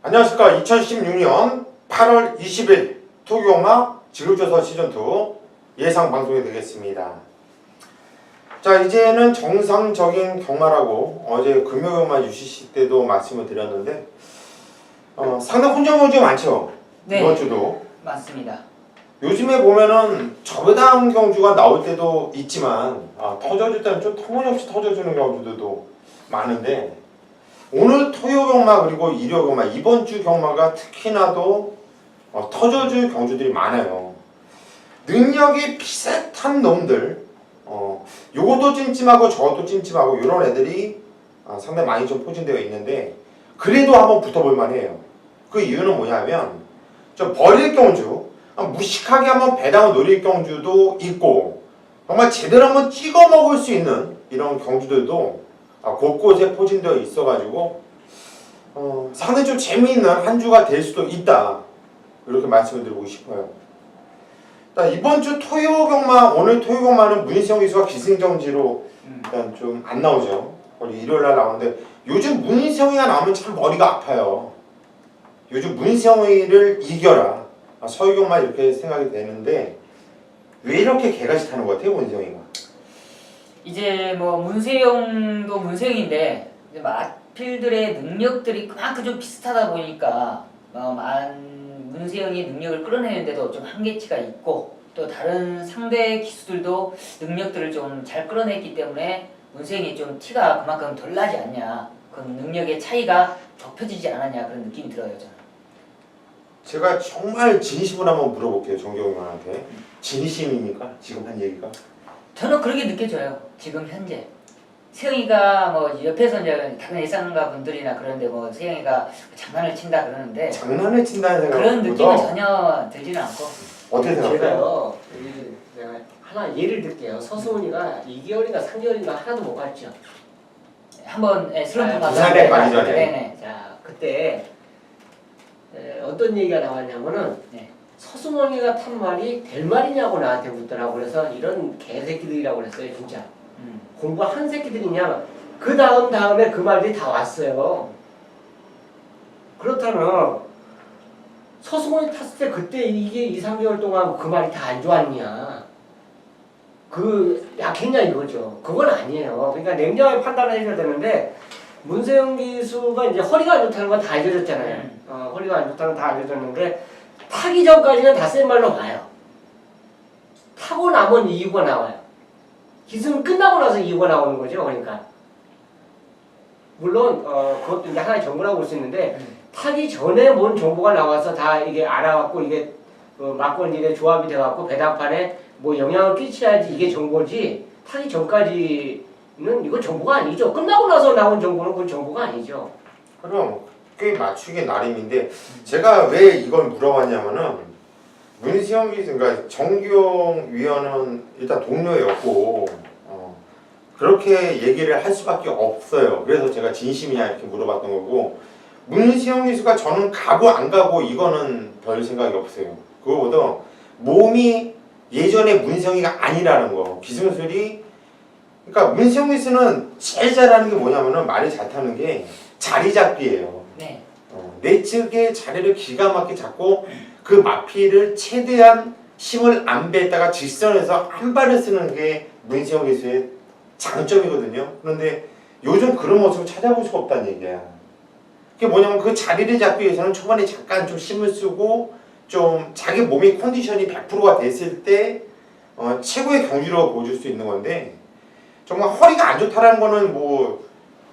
안녕하십니까. 2016년 8월 20일 토교영화 지구조서 시즌2 예상 방송이 되겠습니다. 자, 이제는 정상적인 경마라고 어제 금요일만 UCC 때도 말씀을 드렸는데 상당히 혼전 경주가 많죠. 네, 이번 주도 맞습니다. 요즘에 보면은 저배당 경주가 나올 때도 있지만 터져줄 때는 좀 터무니없이 터져주는 경주들도 많은데, 오늘 토요 경마 그리고 일요 경마 이번 주 경마가 특히나도 터져줄 경주들이 많아요. 능력이 비슷한 놈들, 요것도 찜찜하고 저것도 찜찜하고 이런 애들이 상당히 많이 좀 포진되어 있는데, 그래도 한번 붙어볼 만해요. 그 이유는 뭐냐면 좀 버릴 경주, 무식하게 한번 배당을 노릴 경주도 있고, 정말 제대로 한번 찍어 먹을 수 있는 이런 경주들도 곳곳에 포진되어 있어가지고 상당히 좀 재미있는 한 주가 될 수도 있다, 이렇게 말씀을 드리고 싶어요. 이번 주 토요 경마, 오늘 토요 경마는 문희성 기수가 기승전지로 일단 좀 안 나오죠. 우리 일요일날 나오는데, 요즘 문희성이가 나오면 참 머리가 아파요. 요즘 문희성이를 이겨라, 서유 경마 이렇게 생각이 되는데, 왜 이렇게 개같이 타는 것 같아요, 문희성이가? 이제 뭐 문세영도 문세영인데 이제 마필들의 능력들이 그만큼 좀 비슷하다 보니까 문세영이 능력을 끌어내는데도 좀 한계치가 있고, 또 다른 상대 기수들도 능력들을 좀 잘 끌어냈기 때문에 문세영이 좀 티가 그만큼 덜 나지 않냐, 그 능력의 차이가 좁혀지지 않았냐, 그런 느낌이 들어요, 저는. 제가 정말 진심으로 한번 물어볼게요, 정경님한테. 진심입니까? 지금 한 얘기가? 저는 그렇게 느껴져요, 지금 현재. 세영이가 뭐 옆에서 이제 다른 예상가 분들이나 그런데 뭐 세영이가 장난을 친다 그러는데, 장난을 친다는 생각보다 그런 느낌은 전혀 들지는 않고. 어떻게 생각해요? 제가요, 내가 하나 예를 들게요. 서수문이가 2개월인가 3개월인가 하나도 못 갔죠. 한번 슬럼프 가서 부산에 가기 전에. 네네. 자, 그때 어떤 얘기가 나왔냐면은, 네. 서수문이가 탄 말이 될 말이냐고 나한테 묻더라고. 그래서 이런 개새끼들이라고 그랬어요, 진짜. 공부 한 새끼들이냐. 그 다음에 그 말들이 다 왔어요. 그렇다면 서수문이 탔을 때 그때 이게 2, 3개월 동안 그 말이 다 안 좋았냐, 그 약했냐 이거죠. 그건 아니에요. 그러니까 냉정하게 판단을 해줘야 되는데, 문세영 기수가 이제 허리가 안 좋다는 건 다 알려졌잖아요. 허리가 안 좋다는 건 다 알려졌는데, 타기 전까지는 다 센 말로 봐요. 타고 나면 이유가 나와요. 기술은 끝나고 나서 이유가 나오는 거죠. 그러니까 물론 그것도 이제 하나의 정보라고 볼 수 있는데, 타기 전에 뭔 정보가 나와서 다 이게 알아갖고 이게 막걸리의 조합이 돼갖고 배당판에 뭐 영향을 끼쳐야지 이게 정보지, 타기 전까지는 이거 정보가 아니죠. 끝나고 나서 나온 정보는 그건 정보가 아니죠. 그럼 꽤 맞추기 나름인데, 제가 왜 이걸 물어봤냐면은, 문희성 기수, 그러니까 정기용 위원은 일단 동료였고 그렇게 얘기를 할 수밖에 없어요. 그래서 제가 진심이냐 이렇게 물어봤던 거고, 문희성 기수가 저는 가고 안 가고 이거는 별 생각이 없어요. 그거보다 몸이 예전에 문희성이가 아니라는 거, 기술이. 그러니까 문희성 기수는 제일 잘하는 게 뭐냐면은, 말이 잘 타는 게 자리 잡기예요. 네. 내측의 자리를 기가 막히게 잡고 그 마피를 최대한 힘을 안 뱉다가 직선에서 한 발을 쓰는 게 문희성 기수의 장점이거든요. 그런데 요즘 그런 모습을 찾아볼 수가 없다는 얘기야. 그게 뭐냐면, 그 자리를 잡기 위해서는 초반에 잠깐 좀 힘을 쓰고 좀 자기 몸의 컨디션이 100%가 됐을 때 최고의 경기력을 보여줄 수 있는 건데, 정말 허리가 안 좋다라는 거는 뭐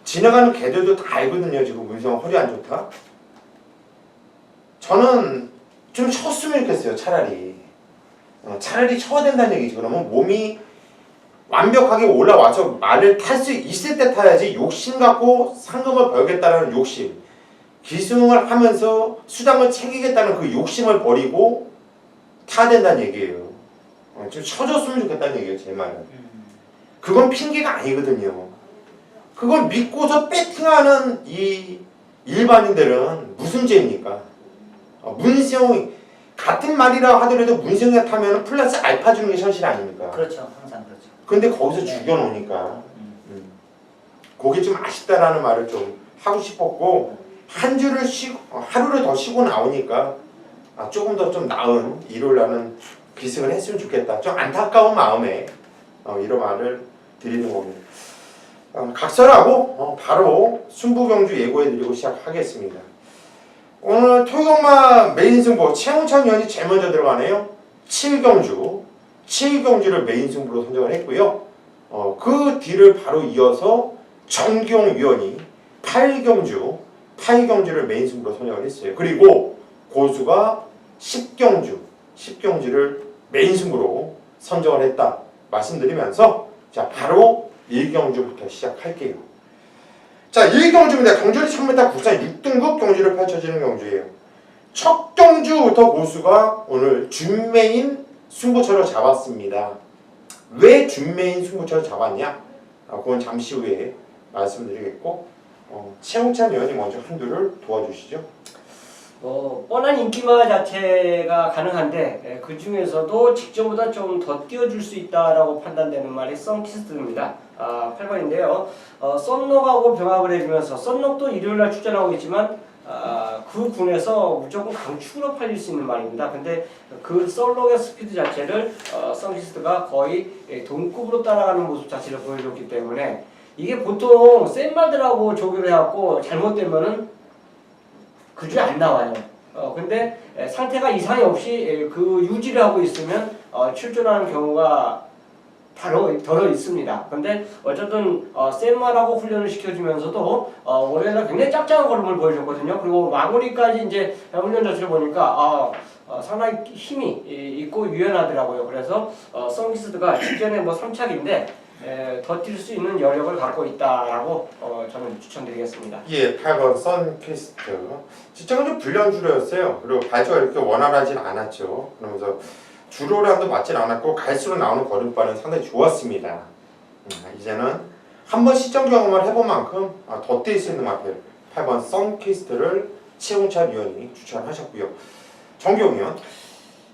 지나가는 개들도 다 알거든요. 지금 문희성 허리 안 좋다. 저는 좀 쳤으면 좋겠어요. 차라리 쳐야 된다는 얘기지. 그러면 몸이 완벽하게 올라와서 말을 탈 수 있을 때 타야지, 욕심 갖고 상금을 벌겠다는 욕심, 기승을 하면서 수당을 챙기겠다는 그 욕심을 버리고 타야 된다는 얘기예요. 좀 쳐줬으면 좋겠다는 얘기예요, 제 말은. 그건 핑계가 아니거든요. 그걸 믿고서 배팅하는 이 일반인들은 무슨 죄입니까? 문희성이 같은 말이라 하더라도 문희성이 타면 플러스 알파 주는 게 현실 아닙니까? 그렇죠, 항상 그렇죠. 근데 거기서 죽여놓으니까 그게 좀 아쉽다라는 말을 좀 하고 싶었고, 한 주를 쉬고 하루를 더 쉬고 나오니까 조금 더 좀 나은 일요일 날은 기승을 했으면 좋겠다. 좀 안타까운 마음에 이런 말을 드리는 겁니다. 각설하고 바로 승부경주 예고해드리고 시작하겠습니다. 오늘 토요일마 메인 승부 최홍찬 위원이 제일 먼저 들어가네요. 7경주를 메인 승부로 선정을 했고요. 그 뒤를 바로 이어서 정기용 위원이 8경주를 메인 승부로 선정을 했어요. 그리고 고수가 10경주를 메인 승부로 선정을 했다 말씀드리면서 자 바로 1경주부터 시작할게요. 자 1경주입니다. 경주는 1000m 국산 6등급 경주를 펼쳐지는 경주예요. 첫 경주부터 고수가 오늘 준메인 승부처를 잡았습니다. 왜 준메인 승부처를 잡았냐? 그건 잠시 후에 말씀드리겠고 최홍찬 위원이 먼저 한두를 도와주시죠. 뻔한 인기마 자체가 가능한데 그 중에서도 직전보다 좀 더 띄워줄 수 있다라고 판단되는 말이 썬키스트입니다. 8번인데요. 썬록하고 병합을 해주면서 썬록도 일요일날 출전하고 있지만 그 군에서 무조건 강축으로 팔릴 수 있는 말입니다. 근데 그 썬록의 스피드 자체를 썬키스트가 거의 동급으로 따라가는 모습 자체를 보여줬기 때문에 이게 보통 센 말들하고 조교를 해갖고 잘못되면은 그 주에 안 나와요. 근데 상태가 이상이 없이 그 유지를 하고 있으면 출전하는 경우가 덜어 있습니다. 근데 어쨌든 센 말하고 훈련을 시켜주면서도 월요일날 굉장히 짭짤한 걸음을 보여줬거든요. 그리고 마무리까지 이제 훈련 자체를 보니까 상당히 힘이 있고 유연하더라고요. 그래서 썬키스트가 직전에 3착인데 더 뛸 수 있는 여력을 갖고 있다라고 저는 추천드리겠습니다. 예, 8번 썬키스트. 직전은 좀 불량 주로였어요. 그리고 발주가 이렇게 원활하진 않았죠. 그러면서 주로랑도 맞진 않았고 갈수록 나오는 걸음발은 상당히 좋았습니다. 이제는 한번 시점 경험을 해본 만큼 더 뛸 수 있는 마필 8번 썬키스트를 최홍찬 위원이 추천하셨고요. 정기용 위원.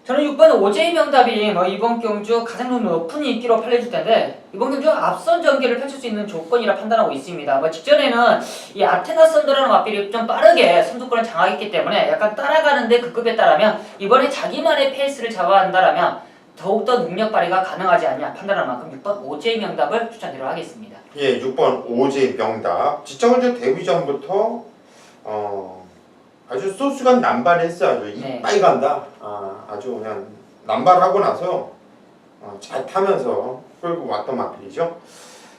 저는 6번 오제이 명답이 이번 경주 가장 높은 인기로 팔려질 텐데 이번 경주 앞선 전개를 펼칠 수 있는 조건이라 판단하고 있습니다. 직전에는 이 아테나 썬더라는 맞비를 좀 빠르게 선두권을 장악했기 때문에 약간 따라가는데 그 급에 따르면 이번에 자기만의 페이스를 잡아야 한다면 더욱더 능력 발휘가 가능하지 않냐 판단할 만큼 6번 오제이 명답을 추천드리도록 하겠습니다. 예, 6번 오제이 명답. 직전은 데뷔 전부터 아주 소스가 남발했어요. 네. 이빨 간다. 아주 그냥 남발하고 나서 잘 타면서 끌고 왔던 마필이죠.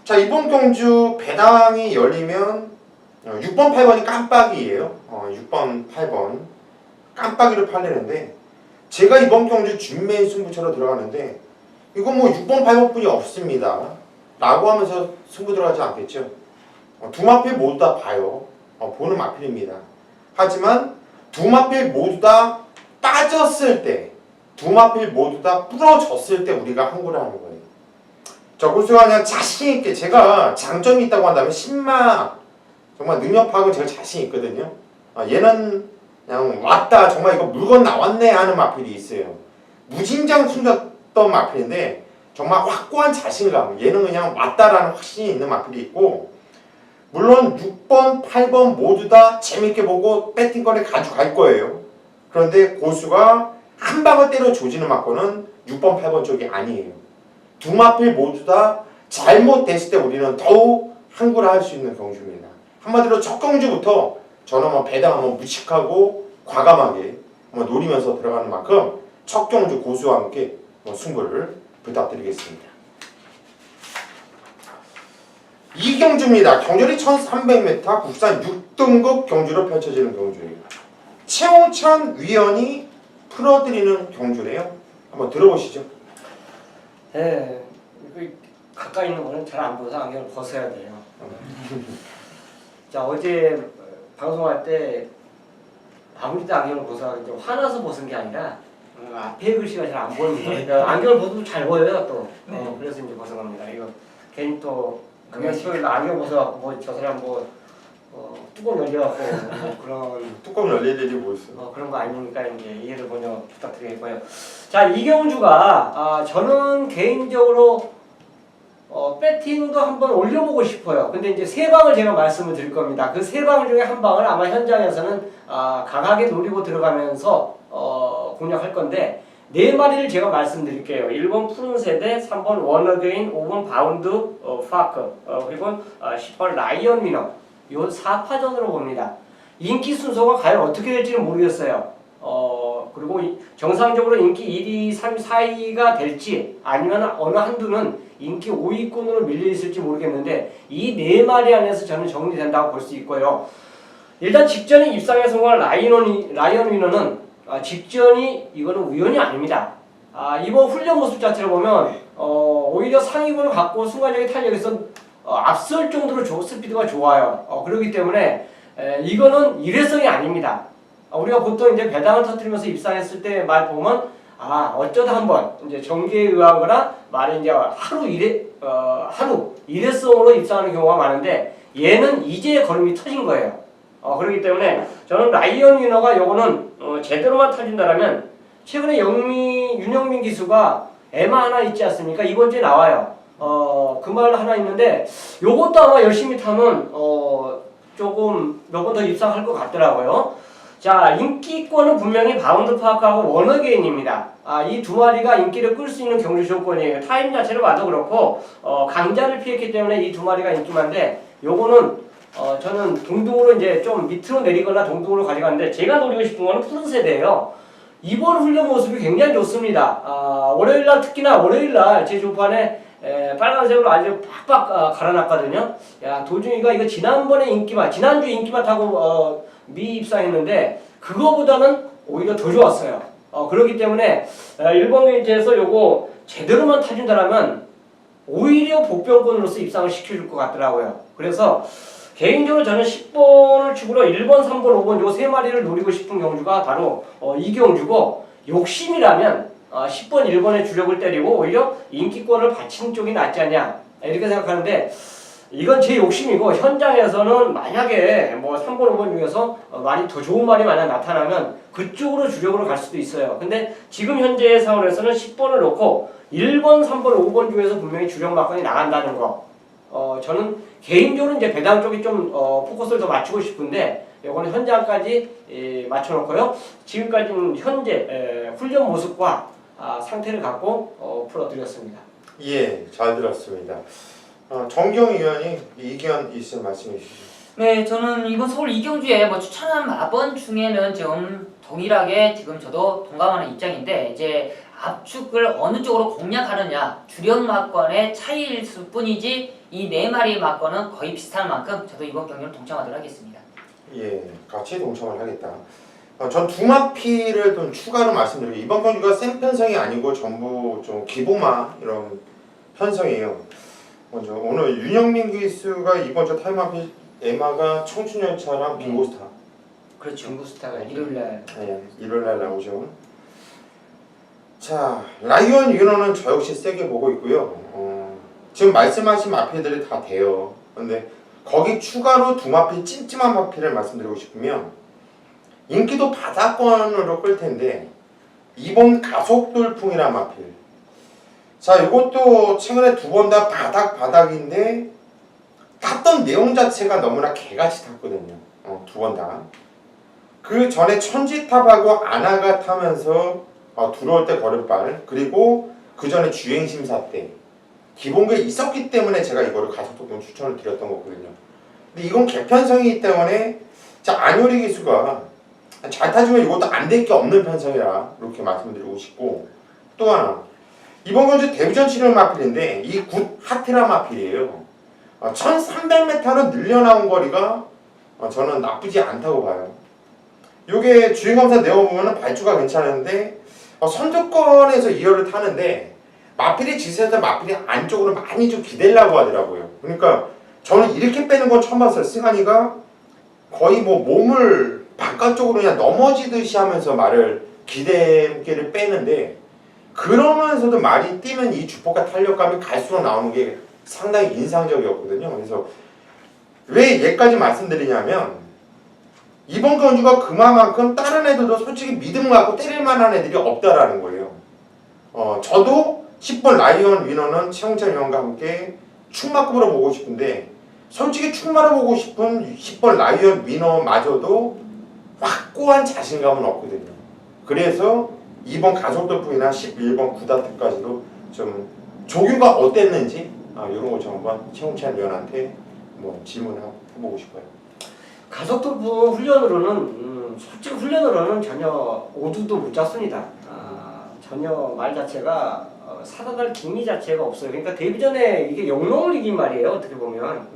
자 이번 경주 배당이 열리면 6번 8번이 깜빡이에요. 6번 8번 깜빡이를 팔리는데 제가 이번 경주 준메인 승부처로 들어가는데 이건 6번 8번뿐이 없습니다 라고 하면서 승부 들어가지 않겠죠. 두 마필 모두 다 봐요. 보는 마필입니다. 하지만 두 마필 모두 다 빠졌을 때, 두 마필 모두 다 부러졌을 때 우리가 항구를 하는 거예요. 저 고수가 그냥 자신 있게 제가 장점이 있다고 한다면 신마 정말 능력 파악은 제가 자신 있거든요. 얘는 그냥 왔다 정말 이거 물건 나왔네 하는 마필이 있어요. 무진장 숨겼던 마필인데 정말 확고한 자신감. 얘는 그냥 왔다라는 확신이 있는 마필이 있고. 물론 6번, 8번 모두 다 재밌게 보고 배팅권에 가져갈 거예요. 그런데 고수가 한 방을 때려 조지는 맞고는 6번, 8번 쪽이 아니에요. 두 마필 모두 다 잘못됐을 때 우리는 더욱 항구를 할 수 있는 경주입니다. 한마디로 첫 경주부터 저는 배당 한번 무식하고 과감하게 노리면서 들어가는 만큼 첫 경주 고수와 함께 승부를 부탁드리겠습니다. 이경주입니다. 경주리 1300m 국산 6등급 경주로 펼쳐지는 경주예요. 최홍찬 위원이 풀어드리는 경주네요. 한번 들어보시죠. 네, 가까이 있는 거는 잘 안 보여서 안경을 벗어야 돼요. 자 어제 방송할 때 아무리도 안경을 벗어야 좀 화나서 벗은 게 아니라 앞에 글씨가 잘 안 보입니다. 그러니까 안경을 벗어도 잘 보여요 또. 그래서 이제 벗어갑니다. 이거 괜히 또 금요일 안경 벗어갖고 저 사람 뚜껑 열려갖고 그런 뚜껑 열릴 일이 뭐 있어? 그런 거 아니니까 이제 이해를 먼저 부탁드리겠고요. 자 이경주가 저는 개인적으로 배팅도 한번 올려보고 싶어요. 근데 이제 세 방을 제가 말씀을 드릴 겁니다. 그 세 방 중에 한 방을 아마 현장에서는 강하게 노리고 들어가면서 공략할 건데 네 마리를 제가 말씀드릴게요. 1번 푸른 세대, 3번 원어게인, 5번 바운드 파크, 그리고 10번 라이언 위너. 요 4파전으로 봅니다. 인기 순서가 과연 어떻게 될지는 모르겠어요. 그리고 정상적으로 인기 1위, 3위, 4위가 될지 아니면 어느 한두는 인기 5위권으로 밀려 있을지 모르겠는데 이 네 마리 안에서 저는 정리된다고 볼 수 있고요. 일단 직전에 입상에 성공한 라이언 위너는 직전이 이거는 우연이 아닙니다. 이번 훈련 모습 자체를 보면 오히려 상위권을 갖고 순간적인 탄력에서 앞설 정도로 스피드가 좋아요. 그렇기 때문에 이거는 일회성이 아닙니다. 우리가 보통 이제 배당을 터뜨리면서 입상했을 때 말 보면 어쩌다 한번 이제 정기에 의하거나 말에 이제 하루 일회성으로 입상하는 경우가 많은데 얘는 이제 걸음이 터진 거예요. 그렇기 때문에 저는 라이언 위너가 요거는 제대로만 터진다라면 최근에 윤영민 기수가 에마 하나 있지 않습니까? 이번 주에 나와요. 그 말 하나 있는데 요것도 아마 열심히 타면 조금 몇 번 더 입상할 것 같더라고요. 자, 인기권은 분명히 바운드 파크하고 원어게인입니다. 이 두 마리가 인기를 끌 수 있는 경주 조건이에요. 타임 자체를 봐도 그렇고 강자를 피했기 때문에 이 두 마리가 인기만데 요거는 저는 동등으로 이제 좀 밑으로 내리거나 동등으로 가져가는데 제가 노리고 싶은 거는 푸른 세대예요. 이번 훈련 모습이 굉장히 좋습니다. 월요일날 특히나 월요일날 제 조판에 빨간색으로 아주 팍팍 갈아놨거든요. 야, 도중이가 이거 지난주 인기만 타고 미입상했는데 그거보다는 오히려 더 좋았어요. 그렇기 때문에 1번 게이트에서 요거 제대로만 타준다라면 오히려 복병권으로서 입상을 시켜줄 것 같더라고요. 그래서 개인적으로 저는 10번을 축으로 1번, 3번, 5번 요 세 마리를 노리고 싶은 경주가 바로 이 경주고 욕심이라면 10번, 1번의 주력을 때리고 오히려 인기권을 바치는 쪽이 낫지 않냐 이렇게 생각하는데 이건 제 욕심이고 현장에서는 만약에 뭐 3번, 5번 중에서 말이 더 좋은 말이 만약 나타나면 그쪽으로 주력으로 갈 수도 있어요. 근데 지금 현재의 상황에서는 10번을 놓고 1번, 3번, 5번 중에서 분명히 주력 막건이 나간다는 거. 저는 개인적으로 이제 배당 쪽이 좀 포커스를 더 맞추고 싶은데 이거는 현장까지 맞춰놓고요. 지금까지는 현재 훈련 모습과 상태를 갖고 풀어드렸습니다. 예, 잘 들었습니다. 정경 의원이 의견 있으면 말씀해 주시죠. 네, 저는 이번 서울 이경주에 추천한 마번 중에는 좀 동일하게 지금 저도 동감하는 입장인데 이제 압축을 어느 쪽으로 공략하느냐 주력 막건의 차이일 뿐이지 이 네 마리의 막건은 거의 비슷한 만큼 저도 이번 경기를 동참하도록 하겠습니다. 예, 같이 동참을 하겠다. 전 두 마피를 좀 추가로 말씀드리고 이번 경기가 센 편성이 아니고 전부 좀 기보마 이런 편성이에요. 먼저 오늘 윤영민 기수가 이번 주 타임마피 에마가 청춘열차랑 빙고스타. 그렇죠. 중구스타가 일요일날. 네, 일요일날 나오죠. 자, 라이언 위너는 저 역시 세게 보고 있고요. 지금 말씀하신 마피들이 다 돼요. 근데 거기 추가로 두 마피 찜찜한 마피를 말씀드리고 싶으면 인기도 바닥권으로 끌 텐데 이번 가속돌풍이란 마필. 자, 이것도 최근에 두 번 다 바닥인데 탔던 내용 자체가 너무나 개같이 탔거든요. 두 번 다. 그 전에 천지탑하고 아나가 타면서 들어올 때 걸음발, 그리고 그 전에 주행심사 때 기본게 있었기 때문에 제가 이거를 가속도권 추천을 드렸던 거거든요. 근데 이건 개편성이기 때문에 안효리 기수가 잘 타주면 이것도 안 될 게 없는 편성이라 이렇게 말씀드리고 싶고, 또 하나 이번 건주 데뷔전 치료 마필인데 이 굿 하테라 마필이에요. 1300m로 늘려나온 거리가 저는 나쁘지 않다고 봐요. 요게 주행검사 내어보면 발주가 괜찮은데 선두권에서 2열을 타는데 마필이 지세에서 마필이 안쪽으로 많이 좀 기대려고 하더라고요. 그러니까 저는 이렇게 빼는 건 처음 봤어요. 승환이가 거의 몸을 바깥쪽으로 그냥 넘어지듯이 하면서 말을 기대를 빼는데, 그러면서도 말이 뛰는 이 주포가 탄력감이 갈수록 나오는 게 상당히 인상적이었거든요. 그래서 왜 얘까지 말씀드리냐면 이번 경주가 그만큼 다른 애들도 솔직히 믿음 갖고 때릴 만한 애들이 없다라는 거예요. 저도 10번 라이언 위너는 최홍찬 위원과 함께 충마급으로 보고 싶은데 솔직히 충마로 보고 싶은 10번 라이언 위너마저도 확고한 자신감은 없거든요. 그래서 2번 가속돌풍이나 11번 구다트까지도 좀 조교가 어땠는지 이런 거 좀 한번 최홍찬 위원한테 뭐 질문을 해보고 싶어요. 가속도부 훈련으로는 솔직히 훈련으로는 전혀 오두도 못 잡습니다. 전혀 말 자체가 살아날 기미 자체가 없어요. 그러니까 데뷔 전에 이게 영롱을 이긴 말이에요. 어떻게 보면.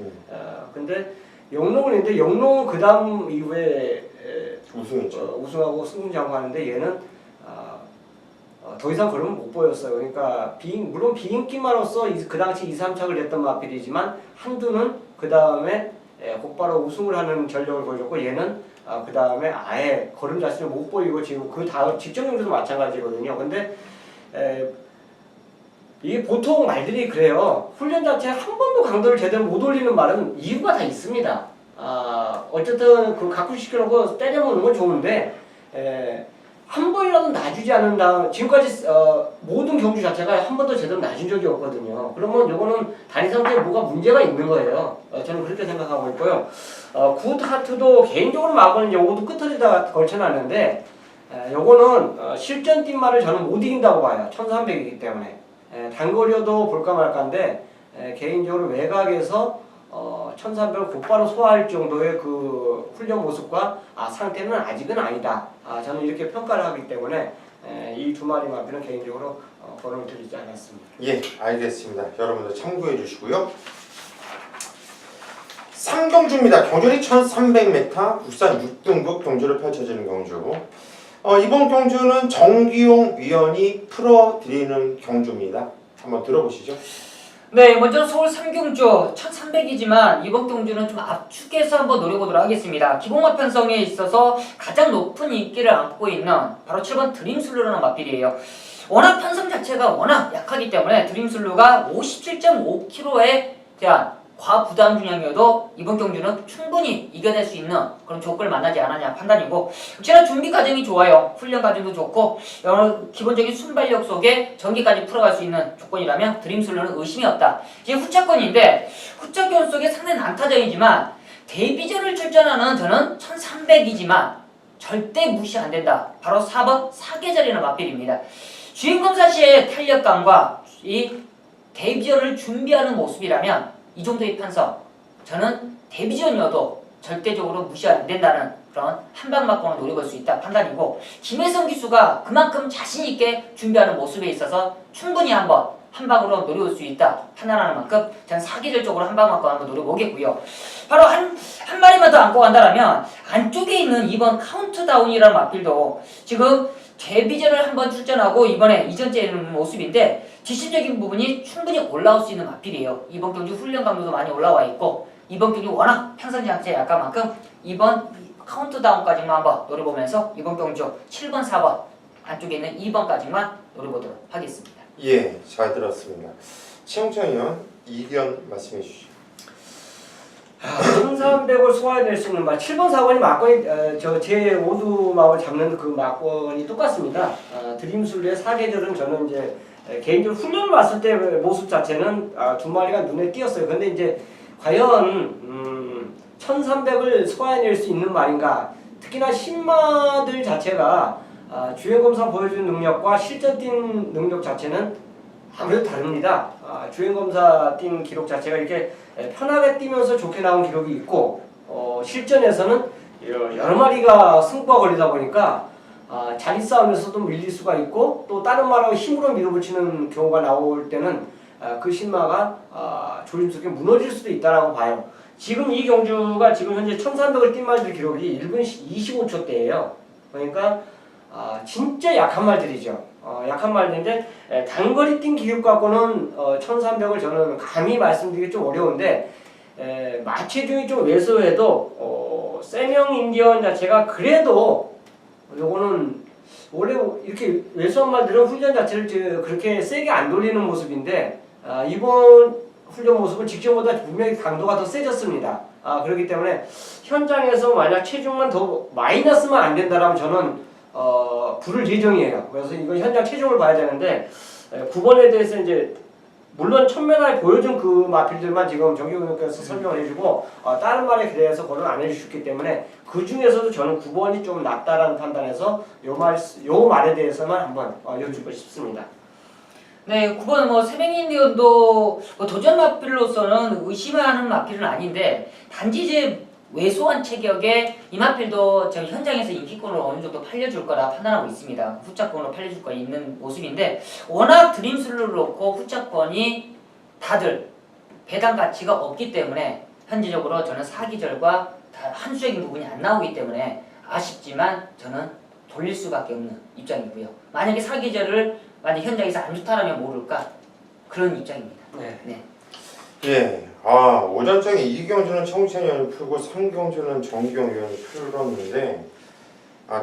근데 영롱을 했는데 영롱은 그 다음 이후에 우승했죠. 우승하고 승승장구하는데 얘는 더 이상 그러면 못 보였어요. 그러니까 물론 비인기마로서 그 당시 2, 3착을 냈던 마필이지만 한두는 그 다음에 곧바로 우승을 하는 전력을 보여줬고 얘는 그 다음에 아예 걸음 자체를 못 보이고 지금 그 다음 직전 경기도 마찬가지거든요. 근데 이게 보통 말들이 그래요. 훈련 자체에 한 번도 강도를 제대로 못 올리는 말은 이유가 다 있습니다. 어쨌든 그 각구시켜놓고 때려먹는 건 좋은데 한 번이라도 놔주지 않는다. 지금까지 모든 경주 자체가 한 번도 제대로 놔준 적이 없거든요. 그러면 요거는 단위 상태에 뭐가 문제가 있는 거예요. 저는 그렇게 생각하고 있고요. 굿하트도 개인적으로 막은 요거도 끝터리다 걸쳐놨는데 요거는 실전 뛴말을 저는 못 이긴다고 봐요. 1300이기 때문에. 단거리여도 볼까 말까인데 개인적으로 외곽에서 1300을 곧바로 소화할 정도의 그 훈련 모습과 상태는 아직은 아니다. 저는 이렇게 평가를 하기 때문에 이 두 마리 마피는 개인적으로 번호를 드리지 않았습니다. 예, 알겠습니다. 여러분들 참고해 주시고요. 3경주입니다. 경주는 1300m 국산 6등급 경주를 펼쳐지는 경주. 이번 경주는 정기용 위원이 풀어드리는 경주입니다. 한번 들어보시죠. 네, 먼저 서울 3경주 1300이지만 이번 경주는 좀 압축해서 한번 노려보도록 하겠습니다. 기본마 편성에 있어서 가장 높은 인기를 안고 있는 바로 7번 드림슬루라는 마필이에요. 워낙 편성 자체가 워낙 약하기 때문에 드림슬루가 57.5kg에 대한 과부담 중량이어도 이번 경주는 충분히 이겨낼 수 있는 그런 조건을 만나지 않았냐 판단이고, 혹시나 준비 과정이 좋아요. 훈련 과정도 좋고 여러 기본적인 순발력 속에 전기까지 풀어갈 수 있는 조건이라면 드림슬로는 의심이 없다. 이제 후차권인데 후차권 속에 상당히 난타전이지만 데뷔전을 출전하는 저는 1300이지만 절대 무시 안 된다. 바로 4번 사계절이라는 마필입니다. 주행검사 시의 탄력감과 이 데뷔전을 준비하는 모습이라면 이 정도의 편성, 저는 데뷔전이어도 절대적으로 무시 안 된다는 그런 한방 맞고는 노려볼 수 있다 판단이고, 김혜성 기수가 그만큼 자신있게 준비하는 모습에 있어서 충분히 한번 한방으로 노려볼 수 있다 판단하는 만큼 저는 사기절 쪽으로 한방 맞고 한번 노려보겠고요. 바로 한 마리만 더 안고 간다면 안쪽에 있는 2번 카운트다운이라는 마필도 지금 데뷔전을 한번 출전하고 이번에 이전째 있는 모습인데 지시적인 부분이 충분히 올라올 수 있는 마필이에요. 이번 경주 훈련 강도도 많이 올라와 있고 이번 경주 워낙 평상시 자체가 약한 만큼 이번 카운트다운까지만 한번 노려보면서 이번 경주 7번, 4번 안쪽에 있는 2번까지만 노려보도록 하겠습니다. 예, 잘 들었습니다. 최홍찬 의원 이견 말씀해 주시죠. 1300을 소화해낼 수 있는 말 7번 4번이 막건이 제 오두막을 잡는 그 막건이 똑같습니다. 드림술의 사계절은 저는 이제 개인적으로 훈련을 봤을 때 모습 자체는 두 마리가 눈에 띄었어요. 근데 이제 과연 1300을 소화해낼 수 있는 말인가? 특히나 신마들 자체가 주행검사 보여주는 능력과 실전 뛴 능력 자체는 아무래도 다릅니다. 주행검사 뛴 기록 자체가 이렇게 편하게 뛰면서 좋게 나온 기록이 있고 실전에서는 여러 마리가 승부가 걸리다 보니까 자리 싸움에서도 밀릴 수가 있고 또 다른 말하고 힘으로 밀어붙이는 경우가 나올 때는 그 신마가 조심스럽게 무너질 수도 있다라고 봐요. 지금 이 경주가 지금 현재 1300을 뛴 말들 기록이 1분 25초대예요. 그러니까 진짜 약한 말들이죠. 약한 말들인데 단거리 뛴 기록 갖고는 1300을 저는 감히 말씀드리기 좀 어려운데 마체중이 좀 왜소해도 세명 인디언 자체가 그래도 요거는 원래 이렇게 왜소한 말들은 훈련 자체를 그렇게 세게 안 돌리는 모습인데 이번 훈련 모습은 직전보다 분명히 강도가 더 세졌습니다. 그렇기 때문에 현장에서 만약 체중만 더 마이너스만 안 된다라면 저는 부를 예정이에요. 그래서 이거 현장 체중을 봐야 되는데 9번에 대해서 이제 물론 첫면화에 보여준 그 마필들만 지금 정기훈님께서 설명을 해주고 다른 말에 대해서 거론 안 해주셨기 때문에 그 중에서도 저는 9번이 좀 낫다라는 판단에서 요 말에 대해서만 한번 여쭙고 싶습니다. 네, 9번 뭐 세명인디언도 뭐 도전 마필로서는 의심하는 마필은 아닌데 단지 이제 왜소한 체격에 이 마필도 저 현장에서 인기권을 어느 정도 팔려줄 거라 판단하고 있습니다. 후차권으로 팔려줄 거 있는 모습인데 워낙 드림슬을 놓고 후차권이 다들 배당 가치가 없기 때문에 현재적으로 저는 사기절과 한수적인 부분이 안 나오기 때문에 아쉽지만 저는 돌릴 수밖에 없는 입장이고요. 만약에 사기절을 만약 현장에서 안 좋다라면 모를까 그런 입장입니다. 네. 예. 오전장에 이경주는 청천위원을 풀고 삼경주는 정기용위원을 풀었는데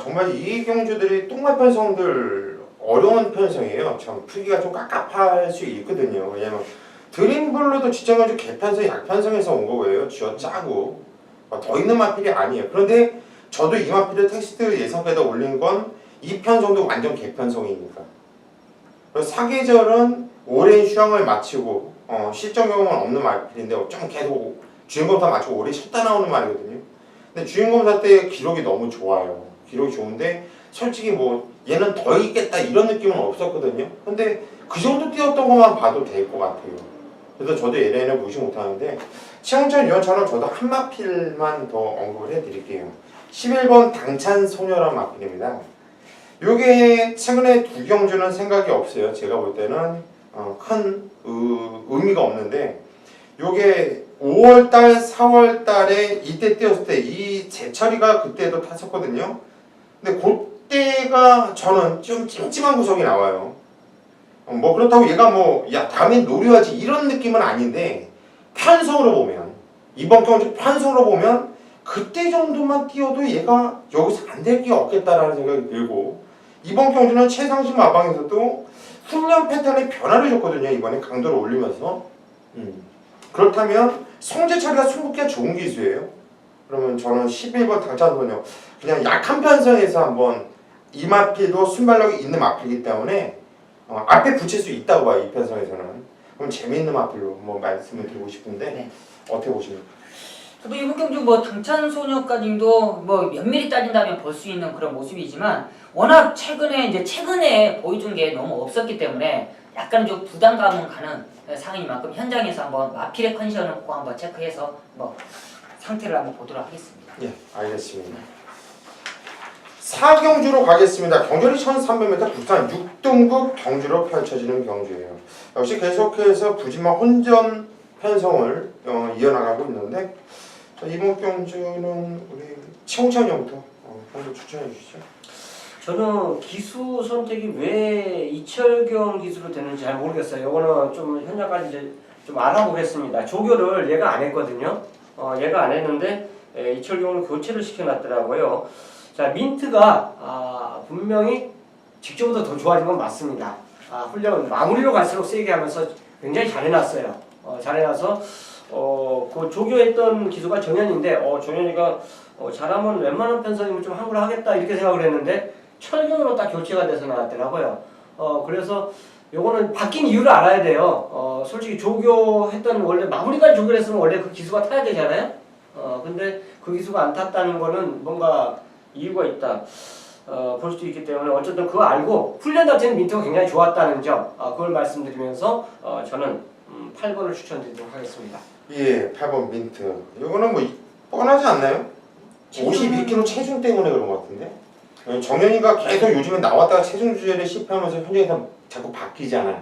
정말 이 경주들이 똥말 편성들 어려운 편성이에요. 참 풀기가 좀 깝깝할 수 있거든요. 왜냐면 드림블루도 지정해준 개편성, 약편성에서 온 거예요. 쥐어 짜고 더 있는 마필이 아니에요. 그런데 저도 이 마필을 텍스트 예상배에다 올린 건 이 편성도 완전 개편성이니까. 그래서 사계절은 오랜 휴양을 마치고 실전 경험은 없는 마필인데 좀 계속 주인검사 마치고 오래 쉬었다 나오는 말이거든요. 근데 주인검사 때 기록이 너무 좋아요. 기록이 좋은데 솔직히 뭐 얘는 더 있겠다 이런 느낌은 없었거든요. 근데 그 정도 뛰었던 것만 봐도 될 것 같아요. 그래서 저도 얘네는 무시 못하는데 최홍천 위원처럼 저도 한 마필만 더 언급을 해드릴게요. 11번 당찬소녀란 마필입니다. 요게 최근에 두 경주는 생각이 없어요. 제가 볼 때는 큰 의미가 없는데 요게 5월달, 4월달에 이때 뛰었을 때 이 제철이가 그때도 탔었거든요. 근데 그때가 저는 좀 찜찜한 구석이 나와요. 뭐 그렇다고 얘가 뭐 야 다음엔 노려야지 이런 느낌은 아닌데 편성으로 보면 이번 경주 편성으로 보면 그때 정도만 뛰어도 얘가 여기서 안 될 게 없겠다라는 생각이 들고 이번 경주는 최상식 마방에서도 훈련 패턴의 변화를 줬거든요. 이번에 강도를 올리면서 그렇다면 성재철이가 승부기가 좋은 기수예요. 그러면 저는 11번 당찬소녀 그냥 약한 편성에서 한번 이 마필도 순발력이 있는 마필이기 때문에 앞에 붙일 수 있다고 봐요. 이 편성에서는. 그럼 재미있는 마필로 뭐 말씀을 드리고 싶은데 네. 어떻게 보십니까? 저도 이번 경주 뭐 당찬소녀까지도 뭐 면밀히 따진다면 볼 수 있는 그런 모습이지만 워낙 최근에 보여준 게 너무 없었기 때문에 약간 좀 부담감은 가는 상황인 만큼 현장에서 한번 마필의 컨디션을 꼭 한번 체크해서 뭐 상태를 한번 보도록 하겠습니다. 예, 알겠습니다. 4경주로 가겠습니다. 경주는 1300m 부산 6등급 경주로 펼쳐지는 경주예요. 역시 계속해서 부지마 혼전 편성을 이어나가고 있는데 자, 이번 경주는 우리 최홍찬 형부터 한번 추천해 주시죠. 저는 기수 선택이 왜 이철경 기수로 되는지 잘 모르겠어요. 이거는 좀 현장까지 이제 좀 알아보겠습니다. 조교를 얘가 안 했거든요. 얘가 안 했는데 이철경을 교체를 시켜놨더라고요. 자, 민트가 분명히 직전보다 더 좋아진 건 맞습니다. 훈련 마무리로 갈수록 세게 하면서 굉장히 잘해놨어요. 잘해놔서 그 조교했던 기수가 정현인데 정현이가 잘하면 웬만한 편성이면 좀 함부로 하겠다 이렇게 생각을 했는데 철경으로 딱 교체가 돼서 나왔더라고요. 그래서 요거는 바뀐 이유를 알아야 돼요. 솔직히 조교했던 원래 마무리까지 조교를 했으면 원래 그 기수가 타야 되잖아요. 근데 그 기수가 안 탔다는 거는 뭔가 이유가 있다. 볼 수도 있기 때문에 어쨌든 그거 알고 훈련 자체는 민트가 굉장히 좋았다는 점 그걸 말씀드리면서 저는 8번을 추천드리도록 하겠습니다. 예, 8번 민트. 이거는 뭐 뻔하지 않나요? 52kg 체중 때문에 그런 것 같은데. 정현이가 계속 요즘에 나왔다가 체중 주제를 실패하면서 현장에서 자꾸 바뀌잖아요.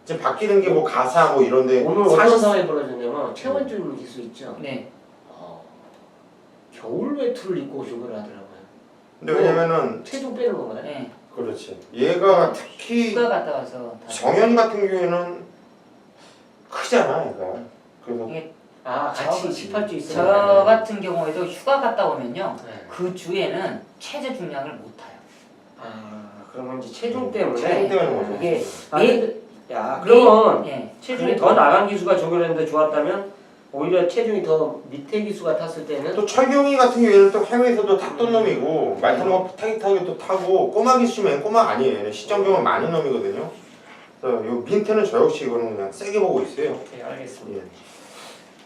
이제 바뀌는 게 뭐 가사 뭐 이런데 오늘 어떤 상황이 벌어졌냐면 최원준 기수 있죠. 네. 겨울 외투를 입고 조교를 하더라고요. 근데 왜냐면은 체중 빼는 건가요? 네. 그렇지. 얘가 특히 휴가 갔다 와서 정현 같은 경우에는 크잖아, 얘가. 그래서 같이 18주 저 있어요. 같은 경우에도 휴가 갔다 오면요 네. 그 주에는 체제 중량을 못 타요. 그러면 이제 체중 때문에 체중 때문에 거죠. 이게 그러면 예, 체중이 더 나간 기수가 조교를 했는데 좋았다면 오히려 체중이 더 밑에 기수가 탔을 때는 또 철경이 같은 경우에는 또 해외에서도 탔던 놈이고 말 타는 거 타기 또 타고 꼬마 기수면 꼬마 아니에요. 얘는 시점 경험 많은 놈이거든요. 그래서 요 민트는 저 역시 이거는 그냥 세게 보고 있어요. 네, 알겠습니다. 예.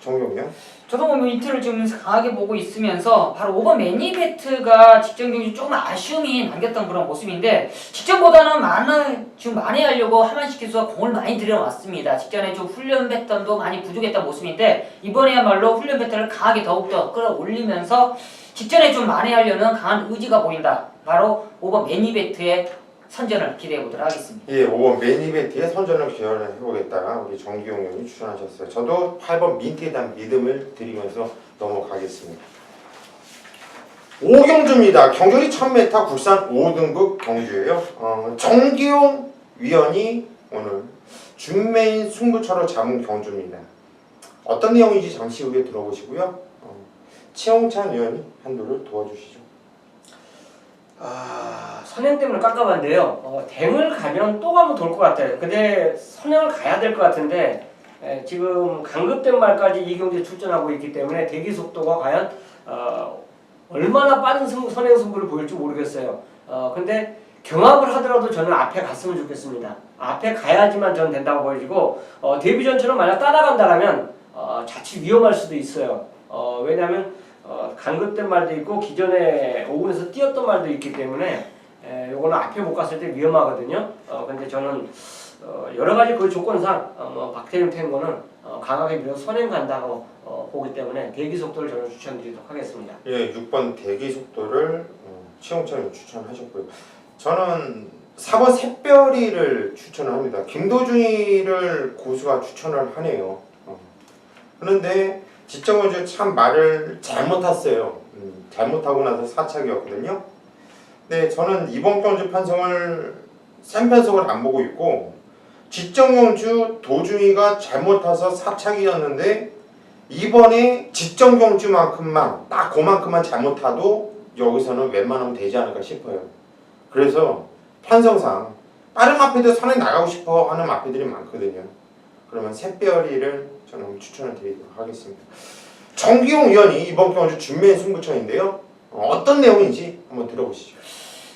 정경이요? 저도 뭐 인트를 좀 강하게 보고 있으면서 바로 5번 매니베트가 직전 경기 조금 아쉬움이 남겼던 그런 모습인데 직전보다는 좀 만회하려고 하만식 기수가 공을 많이 들여왔습니다. 직전에 좀 훈련 패턴도 많이 부족했던 모습인데 이번에야말로 훈련 패턴을 강하게 더욱더 끌어올리면서 직전에 좀 만회하려는 강한 의지가 보인다. 바로 5번 매니베트의 선전을 기대해 보도록 하겠습니다. 예, 5번 매니베트의 선전을 기원을 해보겠다. 우리 정기용 의원이 추천하셨어요. 저도 8번 민트에 대한 믿음을 드리면서 넘어가겠습니다. 5경주입니다. 경전이 1000m 국산 5등급 경주예요. 정기용 위원이 오늘 준메인 승부처로 잡은 경주입니다. 어떤 내용인지 잠시 후에 들어보시고요. 최홍찬 위원이 한도를 도와주시죠. 선행 때문에 깎아봤는데요. 댕을 가면 또 가면 돌 것 같아요. 근데 선행을 가야 될 것 같은데 지금 강급된 말까지 이 경기에 출전하고 있기 때문에 대기 속도가 과연 얼마나 빠른 선행 승부를 보일지 모르겠어요. 근데 경합을 하더라도 저는 앞에 갔으면 좋겠습니다. 앞에 가야지만 저는 된다고 보여지고 데뷔전처럼 만약 따라간다면 자칫 위험할 수도 있어요. 왜냐하면 간급된 말도 있고 기존에 5군에서 뛰었던 말도 있기 때문에 요거는 앞에 못 갔을 때 위험하거든요. 근데 저는 여러 가지 그 조건상 박태림 탱고는 강하게 밀어서 선행 간다고 보기 때문에 대기 속도를 저는 추천드리도록 하겠습니다. 예, 6번 대기 속도를 최홍찬이 추천하셨고요. 저는 4번 샛별이를 추천을 합니다. 김도준이를 고수가 추천을 하네요. 그런데 지정원주 참 말을 잘못 탔어요. 잘못하고 나서 사착이었거든요. 네, 저는 이번 경주 편성을 센 편성을 안 보고 있고 지정경주 도중이가 잘못 타서 사착이었는데 이번에 지정경주만큼만 딱 그만큼만 잘못 타도 여기서는 웬만하면 되지 않을까 싶어요. 그래서 편성상 다른 마피도 선에 나가고 싶어 하는 마피들이 많거든요. 그러면 샛별이를 저는 추천을 드리도록 하겠습니다. 정기용 위원이 이번 경주 준메인 승부처인데요. 어떤 내용인지 한번 들어보시죠.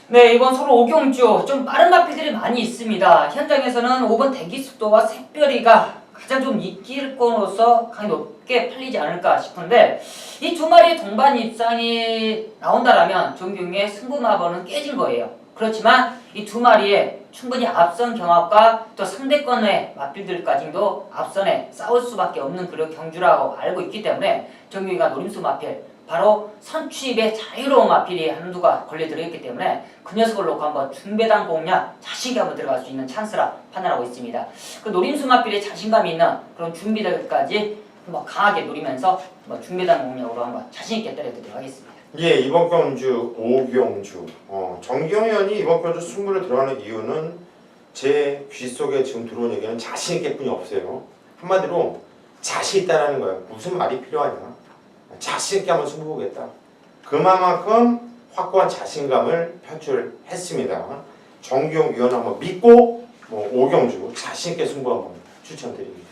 네, 이번 서로 5경주 좀 빠른 마피들이 많이 있습니다. 현장에서는 5번 대기 속도와 샛별이가 가장 좀 이길권으로서 강히 높게 팔리지 않을까 싶은데 이 두 마리의 동반 입상이 나온다라면 정경의 승부마법은 깨진 거예요. 그렇지만 이 두 마리의 충분히 앞선 경합과 또 상대권의 마필들까지도 앞선에 싸울 수밖에 없는 그런 경주라고 알고 있기 때문에 정경이가 노림수 마필 바로 선취입에 자유로운 마필이 한두가 걸려들어있기 때문에 그 녀석을 놓고 한번 중배당 공략 자신있게 한번 들어갈 수 있는 찬스라 판단하고 있습니다. 그 노림수 마필에 자신감이 있는 그런 준비들까지 한번 강하게 노리면서 중배당 공략으로 한번 자신있게 때려드리도록 하겠습니다. 예, 이번 경주 5경주 정기용 의원이 이번 경주 승부를 들어가는 이유는 제 귀 속에 지금 들어온 얘기는 자신있게 뿐이 없어요. 한마디로 자신 있다라는 거예요. 무슨 말이 필요하냐. 자신있게 한번 승부 보겠다. 그만큼 확고한 자신감을 표출했습니다. 정기용 위원 한번 믿고 5경주 자신있게 승부 한번 추천드립니다.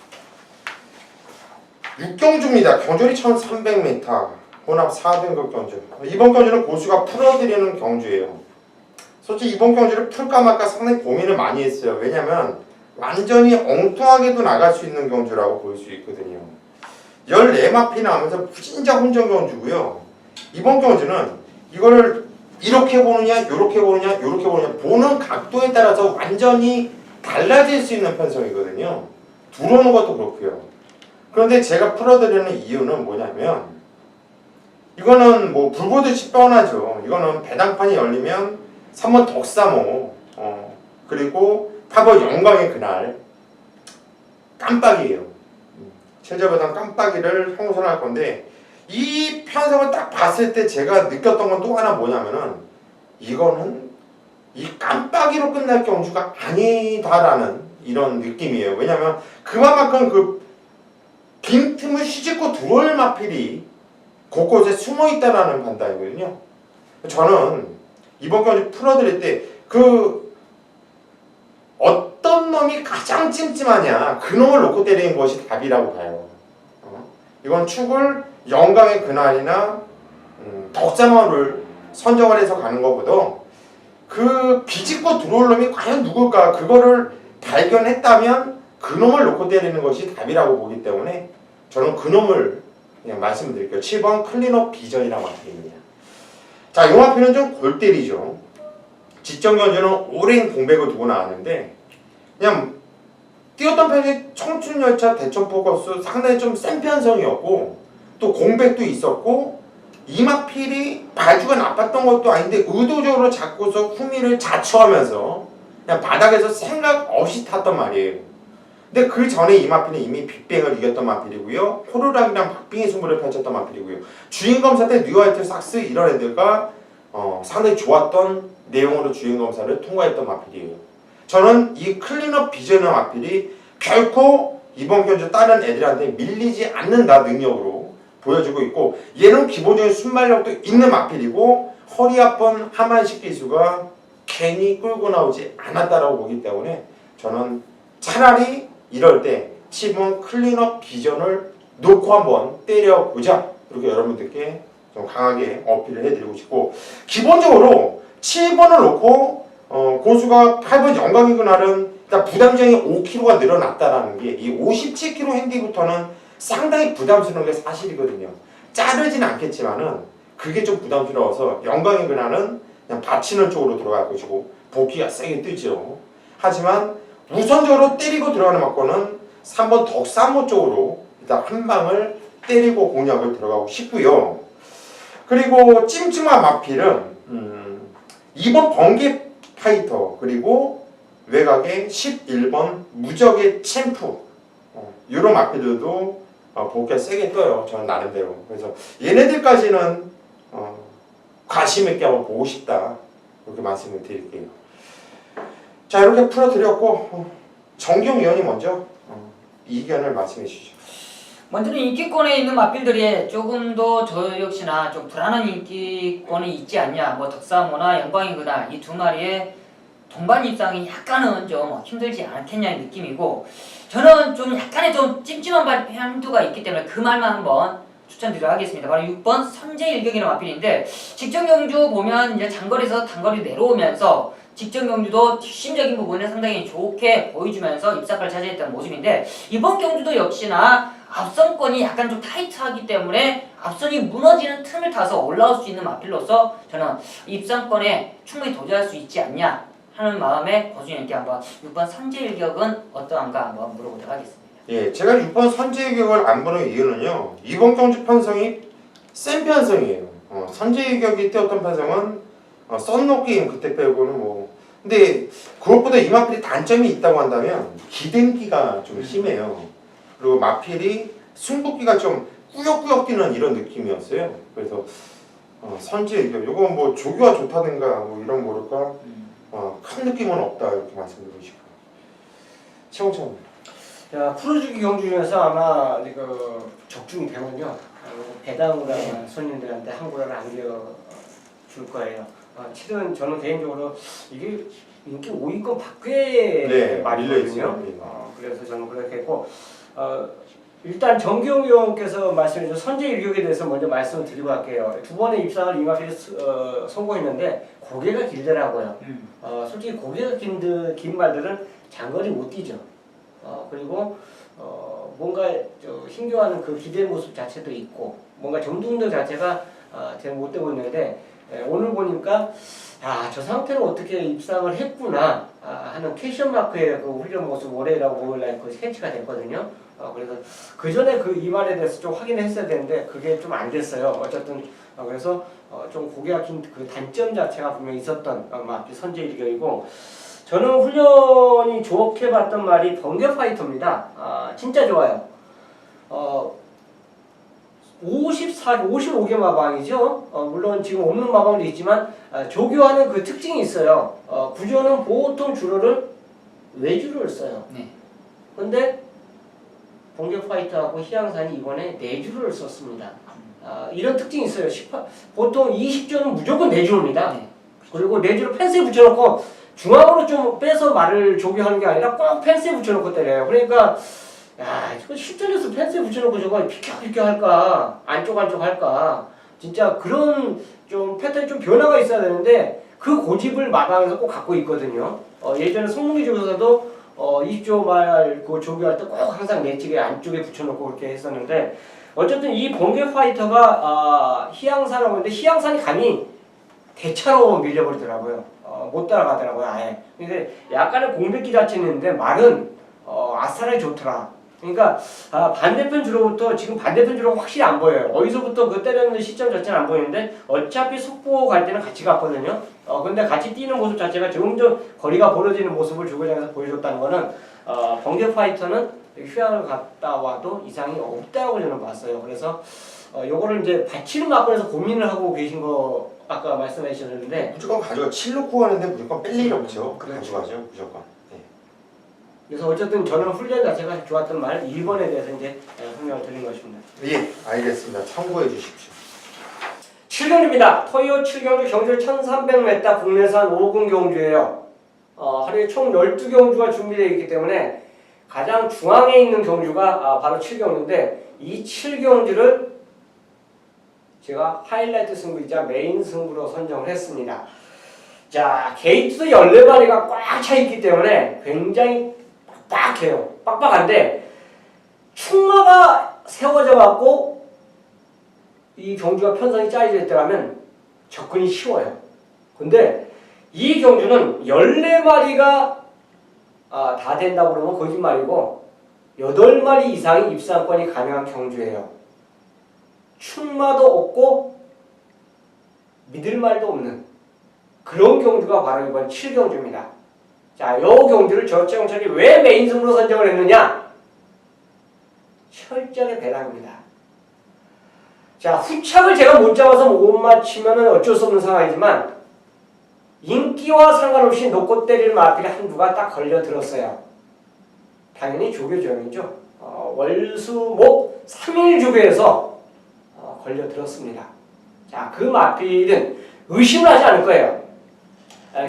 6경주입니다. 경주리 1300m 혼합 4등급 경주. 이번 경주는 고수가 풀어드리는 경주예요. 솔직히 이번 경주를 풀까 말까 상당히 고민을 많이 했어요. 왜냐면 완전히 엉뚱하게도 나갈 수 있는 경주라고 볼 수 있거든요. 14마피 나오면서 진짜 혼전 경주고요. 이번 경주는 이거를 이렇게 보느냐, 요렇게 보느냐, 요렇게 보느냐 보는 각도에 따라서 완전히 달라질 수 있는 편성이거든요. 들어오는 것도 그렇고요. 그런데 제가 풀어드리는 이유는 뭐냐면 이거는 불 보듯이 뻔하죠. 이거는 배당판이 열리면 3번 덕사모 그리고 8번 영광의 그날 깜빡이에요. 최저배당 깜빡이를 형성할 건데 이 편성을 딱 봤을 때 제가 느꼈던 건 또 하나 뭐냐면은 이거는 이 깜빡이로 끝날 경주가 아니다라는 이런 느낌이에요. 왜냐면 그만큼 그 빈틈을 휘짓고 들어올 마필이 곳곳에 숨어있다라는 판단이거든요. 저는 이번 경주 풀어드릴 때 어떤 놈이 가장 찜찜하냐 그 놈을 놓고 때리는 것이 답이라고 봐요. 이건 축을 영광의 그날이나 덕자마를 선정을 해서 가는 것보다 그 비집고 들어올 놈이 과연 누굴까 그거를 발견했다면 그놈을 놓고 때리는 것이 답이라고 보기 때문에 저는 그놈을 그냥 말씀드릴게요. 7번 클린업 비전이라고 말씀드립니다. 자, 이 마필은 좀 골 때리죠. 직전견주는 오랜 공백을 두고 나왔는데 그냥 뛰었던 편이 청춘열차 대천포커스 상당히 좀 센 편성이었고 또 공백도 있었고 이마필이 발주가 나빴던 것도 아닌데 의도적으로 잡고서 후미를 자초하면서 그냥 바닥에서 생각 없이 탔단 말이에요. 근데 그 전에 이마필은 이미 빅뱅을 이겼던 마필이고요. 호루라기랑 박빙의 승부를 펼쳤던 마필이고요. 주인검사 때 뉴화이트 삭스 이런 애들과 상당히 좋았던 내용으로 주인검사를 통과했던 마필이에요. 저는 이 클린업 비전의 마필이 결코 이번 견주 다른 애들한테 밀리지 않는다 능력으로 보여주고 있고 얘는 기본적인 순발력도 있는 마필이고 허리 아픈 하만식 기수가 괜히 끌고 나오지 않았다라고 보기 때문에 저는 차라리 이럴 때 7번 클린업 비전을 놓고 한번 때려보자 이렇게 여러분들께 좀 강하게 어필을 해드리고 싶고 기본적으로 7번을 놓고 고수가 8번 영광의 그날은 일단 부담량이 5kg가 늘어났다라는 게 이 57kg 핸디부터는 상당히 부담스러운 게 사실이거든요. 자르진 않겠지만은 그게 좀 부담스러워서 영광의 그날은 그냥 받치는 쪽으로 들어갈 것이고 복귀가 세게 뜨죠. 하지만 우선적으로 때리고 들어가는 막고는 3번 덕사모 쪽으로 일단 한 방을 때리고 공략을 들어가고 싶고요. 그리고 찜찜한 마필은 2번 번개 파이터 그리고 외곽의 11번 무적의 챔프 이런 마필들도 복귀가 세게 떠요. 저는 나름대로. 그래서 얘네들까지는 관심 있게 한번 보고 싶다 이렇게 말씀을 드릴게요. 자 이렇게 풀어드렸고 정경 위원이 먼저 이견을 말씀해 주시죠. 먼저는 인기권에 있는 마필들이 조금 더 저 역시나 좀 불안한 인기권이 있지 않냐. 뭐 덕사모나 영광의 그날 이 두 마리의 동반 입상이 약간은 좀 힘들지 않겠냐는 느낌이고 저는 좀 약간의 좀 찜찜한 한두가 있기 때문에 그 말만 한번 추천드리도록 하겠습니다. 바로 6번 선제일격이라는 마필인데 직전 경주 보면 이제 장거리에서 단거리 내려오면서 직전 경주도 뒷심적인 부분에 상당히 좋게 보여주면서 입상을 차지했던 모습인데 이번 경주도 역시나 앞선권이 약간 좀 타이트하기 때문에 앞선이 무너지는 틈을 타서 올라올 수 있는 마필로서 저는 입상권에 충분히 도전할 수 있지 않냐 하는 마음에 고수님께 한번 6번 선제일격은 어떠한가 한번 물어보도록 하겠습니다. 예, 제가 6번 선제일격을 안 보는 이유는요. 이번 경주 편성이 센 편성이에요. 선제일격이 뛰었던 편성은 썬노 게임 그때 빼고는 뭐 근데 그것보다 이 마필이 단점이 있다고 한다면 기댕기가 좀 심해요. 그리고 마필이 승부기가 좀 꾸역꾸역 뛰는 이런 느낌이었어요. 그래서 선제일격 요거 뭐 조교가 좋다든가 뭐 이런 뭐랄까 큰 느낌은 없다 이렇게 말씀드리고 싶어요. 최홍찬. 자, 풀어주기 경주 중에서 아마 그 적중이 되면요 배당으로 손님들한테 한 구라를 안겨줄 거예요. 실은 저는 개인적으로 이게 인기 5위권 밖에 말이거든요. 그래서 저는 그렇게 했고 일단 정기용 의원께서 말씀해 주신 선제일격에 대해서 먼저 말씀을 드리고 갈게요. 두 번의 입상을 이마필이 성공했는데 고개가 길더라고요. 솔직히 고개가 긴 말들은 장거리 못 뛰죠. 그리고 뭔가 힘겨워하는 그 기대 모습 자체도 있고 뭔가 정동력 자체가 잘 못 되고 있는데 오늘 보니까 저 상태로 어떻게 입상을 했구나 하는 퀘션 마크의 그 훈련 모습 올해라고 5일날 그 스케치가 됐거든요. 그래서 그 전에 그 이 말에 대해서 좀 확인했어야 되는데 그게 좀 안 됐어요. 어쨌든 그래서 좀 고개가 긴 그 단점 자체가 분명히 있었던 마필 선제일격이고 저는 훈련이 좋게 봤던 말이 번개 파이터입니다. 진짜 좋아요. 55개 마방이죠. 물론 지금 없는 마방도 있지만 조교하는 그 특징이 있어요. 구조는 보통 주로를 외주를 써요. 네. 근데 번개 파이터하고 희양산이 이번에 내주를 썼습니다. 이런 특징이 있어요. 보통 20조는 무조건 내주입니다. 네. 그리고 내주를 펜스에 붙여놓고 중앙으로 좀 빼서 말을 조교하는 게 아니라 꼭 펜스에 붙여놓고 때려요. 그러니까 이거 실전에서 펜스에 붙여놓고 저거 비켜 할까 안쪽 할까 진짜 그런 좀 패턴이 좀 변화가 있어야 되는데 그 고집을 마방에서 꼭 갖고 있거든요. 예전에 송문기 조교사도 2조 말 그 조교할 때 꼭 항상 내찌개 안쪽에 붙여놓고 그렇게 했었는데 어쨌든 이 번개 파이터가 희양산하고 있는데 희양산이 감히 대차로 밀려버리더라고요. 못 따라가더라고요 아예. 근데 약간의 공백기 자체는 있는데 말은 아싸라이 좋더라. 그러니까 반대편 주로부터 지금 반대편 주로가 확실히 안 보여요. 어디서부터 그 때렸는 시점 자체는 안 보이는데 어차피 속보 갈 때는 같이 갔거든요. 근데 같이 뛰는 모습 자체가 점점 거리가 벌어지는 모습을 주구장에서 보여줬다는 거는 번개 파이터는 휴양을 갔다 와도 이상이 없다고 저는 봤어요. 그래서 요거를 이제 받치는 막권에서 고민을 하고 계신 거 아까 말씀해 주셨는데 무조건 가져가. 7로 구하는데 무조건 뺄 일이 없죠. 그렇죠. 가져가죠 무조건. 네. 그래서 어쨌든 저는 훈련 자체가 좋았던 말 1번에 대해서 이제 설명을 드린 것입니다. 예, 알겠습니다. 참고해 주십시오. 7경주입니다. 토요 7경주 경주 1300m 국내산 5군 경주예요. 하루에 총 12경주가 준비되어 있기 때문에 가장 중앙에 있는 경주가 바로 7경주인데 이 7경주를 제가 하이라이트 승부이자 메인 승부로 선정을 했습니다. 자, 게이트도 14마리가 꽉 차 있기 때문에 굉장히 빡빡해요. 빡빡한데 충마가 세워져 갖고 이 경주가 편성이 짜여져 있더라면 접근이 쉬워요. 근데 이 경주는 14마리가 다 된다고 그러면 거짓말이고 8마리 이상의 입상권이 가능한 경주예요. 충마도 없고 믿을 말도 없는 그런 경주가 바로 이번 7경주입니다. 자, 이 경주를 저체형철이 왜 메인 승부로 선정을 했느냐? 철저하게 배당입니다. 자, 후착을 제가 못 잡아서 못 맞추면 어쩔 수 없는 상황이지만 인기와 상관없이 놓고 때릴 마필이 한두가 딱 걸려들었어요. 당연히 조교조형이죠. 월수목 3일 조교에서 걸려들었습니다. 자, 그 마필은 의심을 하지 않을 거예요.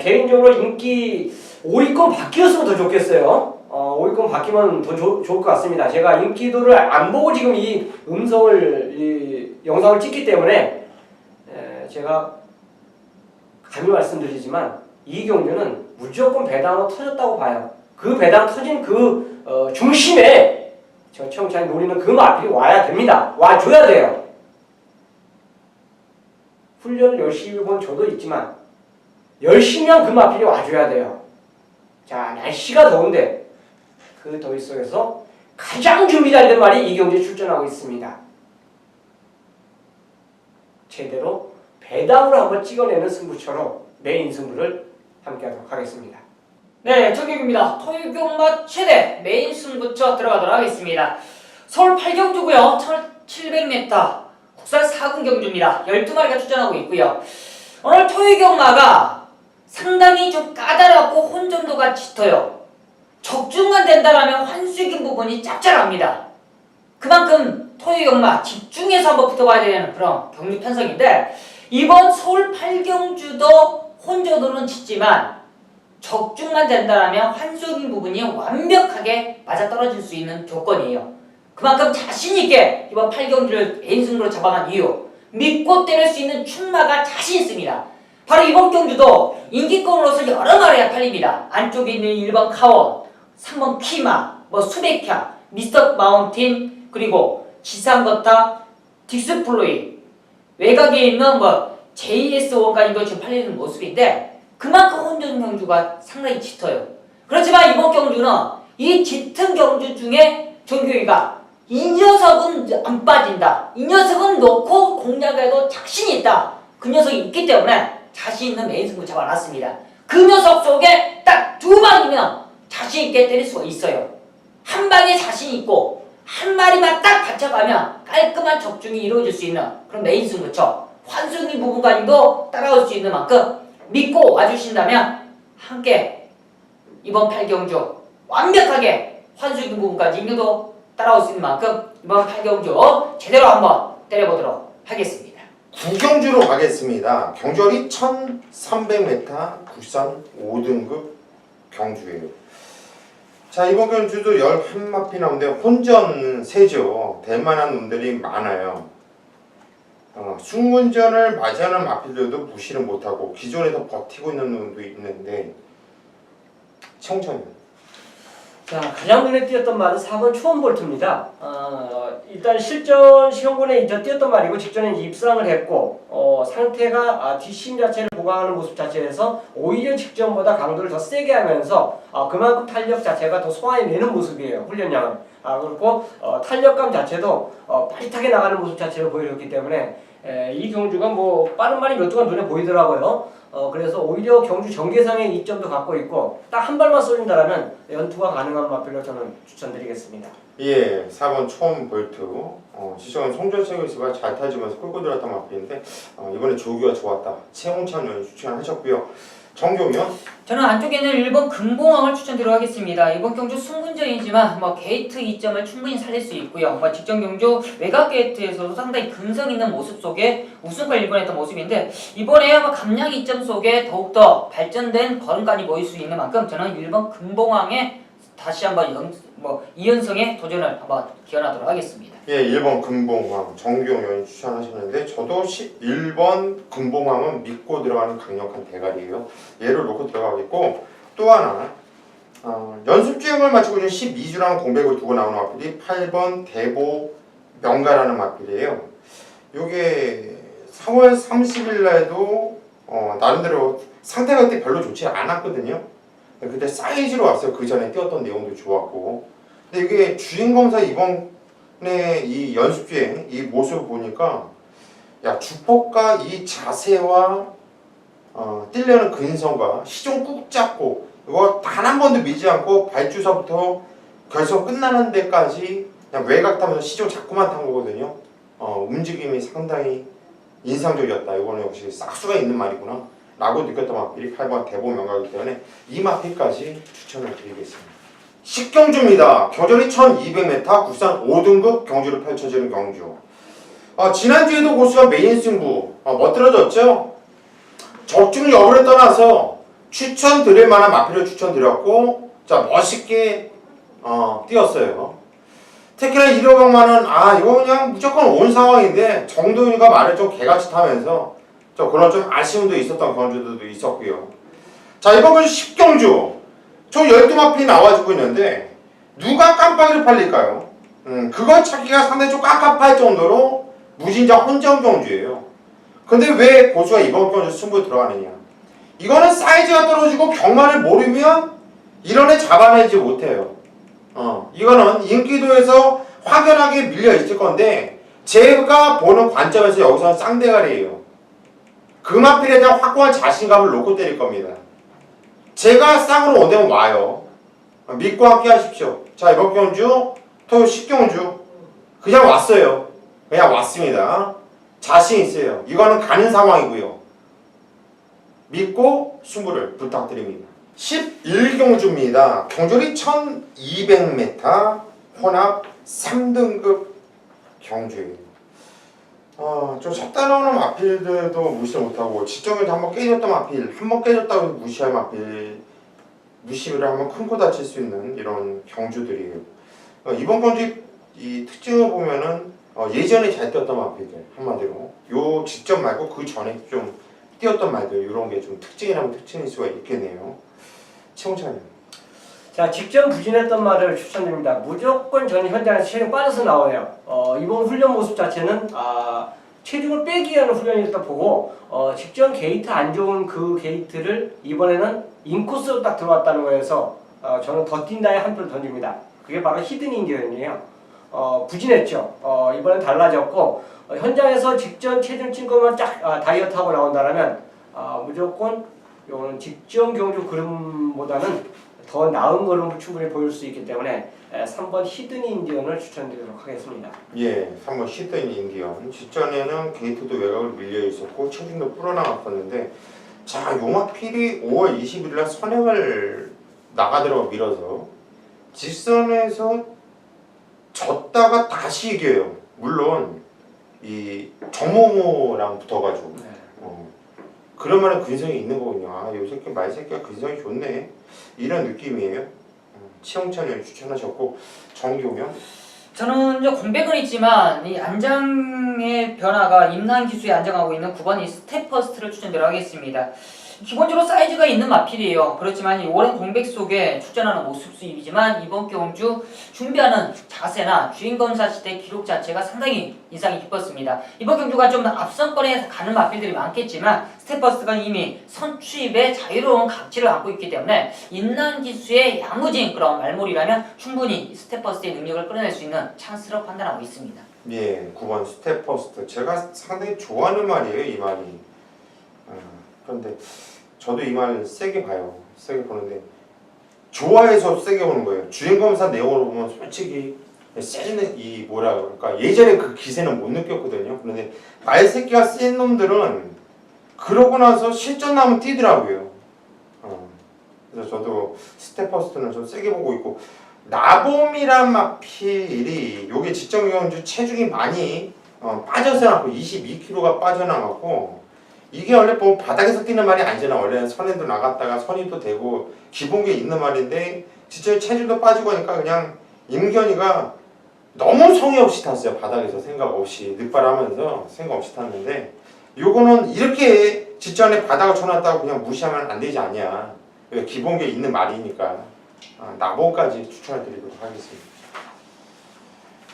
개인적으로 인기 5위권 바뀌었으면 더 좋겠어요. 5위권 바뀌면 더 좋을 것 같습니다. 제가 인기도를 안 보고 지금 이 이 영상을 찍기 때문에 제가 감히 말씀드리지만 이 경주는 무조건 배당으로 터졌다고 봐요. 그 배당 터진 그 중심에 저 청차이 노리는 그 마필이 와야 됩니다. 와줘야 돼요. 훈련을 열심히 본 저도 있지만 열심히 한 그 마필이 와줘야 돼요. 자, 날씨가 더운데 그 더위 속에서 가장 준비 잘 된 말이 이 경주에 출전하고 있습니다. 제대로 배당으로 한번 찍어내는 승부처럼 메인 승부를 함께하도록 하겠습니다. 네, 정경입니다. 토요경마 최대 메인 승부처 들어가도록 하겠습니다. 서울 8경주고요. 1700m 국산 4군 경주입니다. 12마리가 출전하고 있고요. 오늘 토요경마가 상당히 좀 까다롭고 혼전도가 짙어요. 적중만 된다라면 환수익인 부분이 짭짤합니다. 그만큼 토요경마 집중해서 한번 붙어봐야 되는 그런 경주 편성인데 이번 서울 8경주도 혼전도는 짙지만 적중만 된다라면 환수익인 부분이 완벽하게 맞아떨어질 수 있는 조건이에요. 그만큼 자신있게 이번 8경주를 메인승부로 잡아간 이유 믿고 때릴 수 있는 충마가 자신 있습니다. 바로 이번 경주도 인기권으로서 여러 마리가 팔립니다. 안쪽에 있는 1번 카원, 3번 키마, 수백향, 미스터 마운틴, 그리고 지상거타, 딕스플로이, 외곽에 있는 JS1까지도 지금 팔리는 모습인데 그만큼 혼전 경주가 상당히 짙어요. 그렇지만 이번 경주는 이 짙은 경주 중에 정규희가 이 녀석은 안 빠진다. 이 녀석은 놓고 공략해도 자신이 있다. 그 녀석이 있기 때문에 자신 있는 메인 승부 잡아놨습니다. 그 녀석 속에 딱 2방이면 자신 있게 때릴 수가 있어요. 한 방에 자신 있고 한 마리만 딱 받쳐가면 깔끔한 적중이 이루어질 수 있는 그런 메인 승부처. 환승이 부분까지도 따라올 수 있는 만큼 믿고 와주신다면 함께 이번 8경주 완벽하게 환승이 부분까지 이겨도 따라올 수 있는 만큼 이번 8경주 제대로 한번 때려보도록 하겠습니다. 9경주로 가겠습니다. 경주월이 1300m 국산 5등급 경주예요. 자, 이번 경주도 11마피 나오는데 혼전 세죠. 대만한 놈들이 많아요. 승문전을 맞이하는 마필들도 무시를 못하고 기존에서 버티고 있는 놈도 있는데 청천이 자, 가장 눈에 띄었던 말은 4번 초원볼트입니다. 일단 실전 시험군에 이제 띄었던 말이고 직전에 이제 입상을 했고 상태가 뒷심 자체를 보강하는 모습 자체에서 오히려 직전보다 강도를 더 세게 하면서 그만큼 탄력 자체가 더 소화해내는 모습이에요. 훈련량은. 그리고 탄력감 자체도 빠릿하게 나가는 모습 자체를 보여줬기 때문에 이 경주가 뭐 빠른 말이 몇 주간 눈에 보이더라고요. 그래서 오히려 경주 전개상의 이점도 갖고 있고 딱 한 발만 쏠린다라면 연투가 가능한 마필로 저는 추천드리겠습니다. 예, 4번 초원 볼트. 지정은 송철채 교수가 잘 타주면서 끌고 들어왔던 마필인데 이번에 조기가 좋았다. 최홍찬 의원이 추천하셨고요. 정경이요? 저는 안쪽에는 1번 금봉왕을 추천드리도록 하겠습니다. 이번 경주 승분전이지만 게이트 이점을 충분히 살릴 수 있고요. 직전 경주 외곽 게이트에서도 상당히 근성 있는 모습 속에 우승을 일궈냈던 모습인데 이번에 감량 이점 속에 더욱더 발전된 걸음간이 보일 수 있는 만큼 저는 1번 금봉왕에 다시 한번 2연승에 도전을 한번 기원하도록 하겠습니다. 예, 1번 금봉왕 정규영 의원이 추천하셨는데 저도 1번 금봉왕은 믿고 들어가는 강력한 대가리예요. 얘를 놓고 들어가겠고 또 하나 연습주행을 마치고 있는 12주랑 공백을 두고 나오는 마필이 8번 대보 명가라는 마필이에요. 요게 3월 30일 날도 나름대로 상태가 그때 별로 좋지 않았거든요. 그때 사이즈로 왔어요. 그 전에 뛰었던 내용도 좋았고. 근데 이게 주행검사 이번에 이 연습주행 이 모습을 보니까 야 주폭과 이 자세와 뛰려는 근성과 시종 꾹 잡고 이거 단 한 번도 미지 않고 발주서부터 결선 끝나는 데까지 그냥 외곽 타면서 시종 자꾸만 탄 거거든요. 움직임이 상당히 인상적이었다. 이거는 역시 싹수가 있는 말이구나 라고 느꼈던 마필이 8번 대보 명가이기 때문에 이 마필까지 추천을 드리겠습니다. 10경주입니다. 경전이 1200m 국산 5등급 경주로 펼쳐지는 경주. 지난주에도 고수가 메인 승부 멋들어졌죠. 적중 여부를 떠나서 추천드릴 만한 마필을 추천드렸고 자 멋있게 뛰었어요. 특히나 1호경만은 이거 그냥 무조건 온 상황인데 정도윤이가 말을 좀 개같이 타면서 그런 좀 아쉬움도 있었던 경주들도 있었고요. 자 이번 경주 10경주 총 12마필이 나와주고 있는데 누가 깜빡이를 팔릴까요? 그걸 찾기가 상당히 좀 깝깝할 정도로 무진장 혼전 경주예요. 근데 왜 고수가 이번 경주 승부에 들어가느냐? 이거는 사이즈가 떨어지고 경마를 모르면 이런 애 잡아내지 못해요. 이거는 인기도에서 확연하게 밀려 있을 건데 제가 보는 관점에서 여기서는 쌍대가리예요. 그 마필에 대한 확고한 자신감을 놓고 때릴 겁니다. 제가 쌍으로 오대면 와요. 믿고 함께 하십시오. 자 이번 경주 토요 10경주 그냥 왔어요. 그냥 왔습니다. 자신 있어요. 이거는 가는 상황이고요. 믿고 승부를 부탁드립니다. 11경주입니다. 경주리 1200m 혼합 3등급 경주예요. 좀 쳤다 나오는 마필들도 무시 못하고 직전에도 한번 깨졌던 마필, 한번 깨졌다고 해서 무시할 마필 무시를 하면 큰 코 다칠 수 있는 이런 경주들이에요. 이번 경주 이 특징을 보면은 예전에 잘 뛰었던 마필들 한마디로 요 직전 말고 그 전에 좀 뛰었던 말들 이런 게 좀 특징이라면 특징일 수가 있겠네요. 최홍찬님. 자, 직전 부진했던 말을 추천드립니다. 무조건 저는 현장에서 체중 빠져서 나와요. 이번 훈련 모습 자체는 체중을 빼기 위한 훈련이었다 보고 직전 게이트 안 좋은 그 게이트를 이번에는 인코스로 딱 들어왔다는 거여서 저는 더 뛴다에 한 표를 던집니다. 그게 바로 히든 인디언이에요. 부진했죠. 이번엔 달라졌고 현장에서 직전 체중 찐 것만 쫙 다이어트하고 나온다면 무조건 요거는 직전 경주 그림보다는 더 나은 걸음을 충분히 보일 수 있기 때문에 3번 히든 인디언을 추천드리도록 하겠습니다. 예, 3번 히든 인디언. 직전에는 게이트도 외곽을 밀려 있었고 체중도 불어나갔었는데 자, 용마필이 5월 20일날 선행을 나가들어 밀어서 직선에서 졌다가 다시 이겨요. 물론 이 정모모랑 붙어가지고 그러면 근성이 있는 거군요. 요 새끼 말 새끼가 근성이 좋네 이런 느낌이에요. 치영찬을 추천하셨고 정기호면 저는 이제 공백은 있지만 이 안장의 변화가 임난 기수에 안정하고 있는 9번 이 스텝퍼스트를 추천드리도록 하겠습니다. 기본적으로 사이즈가 있는 마필이에요. 그렇지만 이 오랜 공백 속에 출전하는 모습 수입이지만 이번 경주 준비하는 자세나 주행 검사 시대 기록 자체가 상당히 인상이 깊었습니다. 이번 경주가 좀 앞선권에 가는 마필들이 많겠지만 스텝버스가 이미 선취입에 자유로운 각지를 안고 있기 때문에 인난 기수의 야무진 그런 말몰이라면 충분히 스텝버스의 능력을 끌어낼 수 있는 찬스로 판단하고 있습니다. 예, 9번 스텝퍼스트. 제가 상당히 좋아하는 말이에요, 이 말이. 그런데 저도 이 말 세게 봐요. 세게 보는데 좋아해서 세게 보는 거예요. 주행검사 내용으로 보면 솔직히 센 이 뭐라 그럴까 예전에 그 기세는 못 느꼈거든요. 그런데 말새끼가 센 놈들은 그러고 나서 실전 나면 뛰더라고요. 그래서 저도 스텝퍼스트는 좀 세게 보고 있고 나봄이란 마필이 요게 직전경주 체중이 많이 빠져서 22kg가 빠져나갔고 이게 원래 뭐 바닥에서 뛰는 말이 아니잖아. 원래는 선에도 나갔다가 선임도 되고 기본기에 있는 말인데 진짜 체중도 빠지고 하니까 그냥 임견이가 너무 성의 없이 탔어요. 바닥에서 생각 없이 늑발하면서 생각 없이 탔는데 요거는 이렇게 직전에 바닥을 쳐놨다고 그냥 무시하면 안 되지 않냐. 기본기에 있는 말이니까 나보까지 추천해 드리도록 하겠습니다.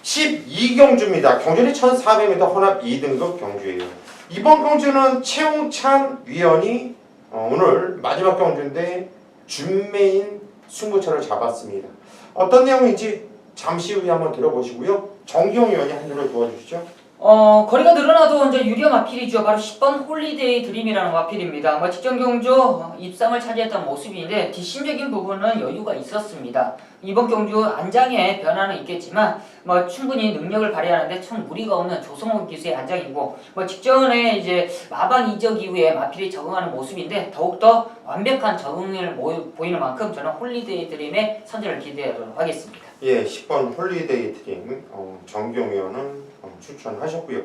12경주입니다. 경주는 1400m 혼합 2등급 경주예요. 이번 경주는 최홍찬 위원이 오늘 마지막 경주인데 준메인 승부처를 잡았습니다. 어떤 내용인지 잠시 후에 한번 들어보시고요. 정기용 위원이 한 줄을 도와주시죠. 거리가 늘어나도 이제 유리한 마필이죠. 바로 10번 홀리데이 드림이라는 마필입니다. 직전 경주 입상을 차지했던 모습인데 뒷심적인 부분은 여유가 있었습니다. 이번 경주 안장에 변화는 있겠지만 충분히 능력을 발휘하는데 참 무리가 없는 조성호 기수의 안장이고 직전에 이제 마방 이적 이후에 마필이 적응하는 모습인데 더욱더 완벽한 적응을 보이는 만큼 저는 홀리데이 드림의 선전을 기대하도록 하겠습니다. 예, 10번 홀리데이 드림 정기용 위원은 추천하셨고요.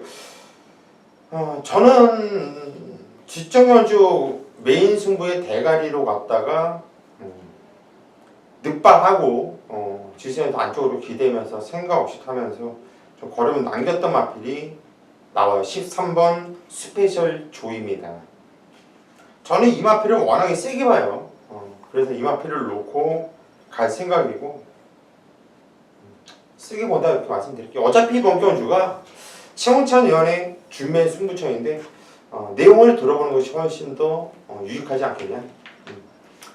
저는 직전경주 메인 승부의 대가리로 갔다가 늑발하고 지선에서 안쪽으로 기대면서 생각 없이 타면서 좀 걸음을 남겼던 마필이 나와요. 13번 스페셜 조입니다. 저는 이 마필을 워낙에 세게 봐요. 그래서 이 마필을 놓고 갈 생각이고 세게 본다 이렇게 말씀드릴게요. 어차피 이번 경주가 최홍찬 위원의 준매 승부처인데 내용을 들어보는 것이 훨씬 더 유익하지 않겠냐.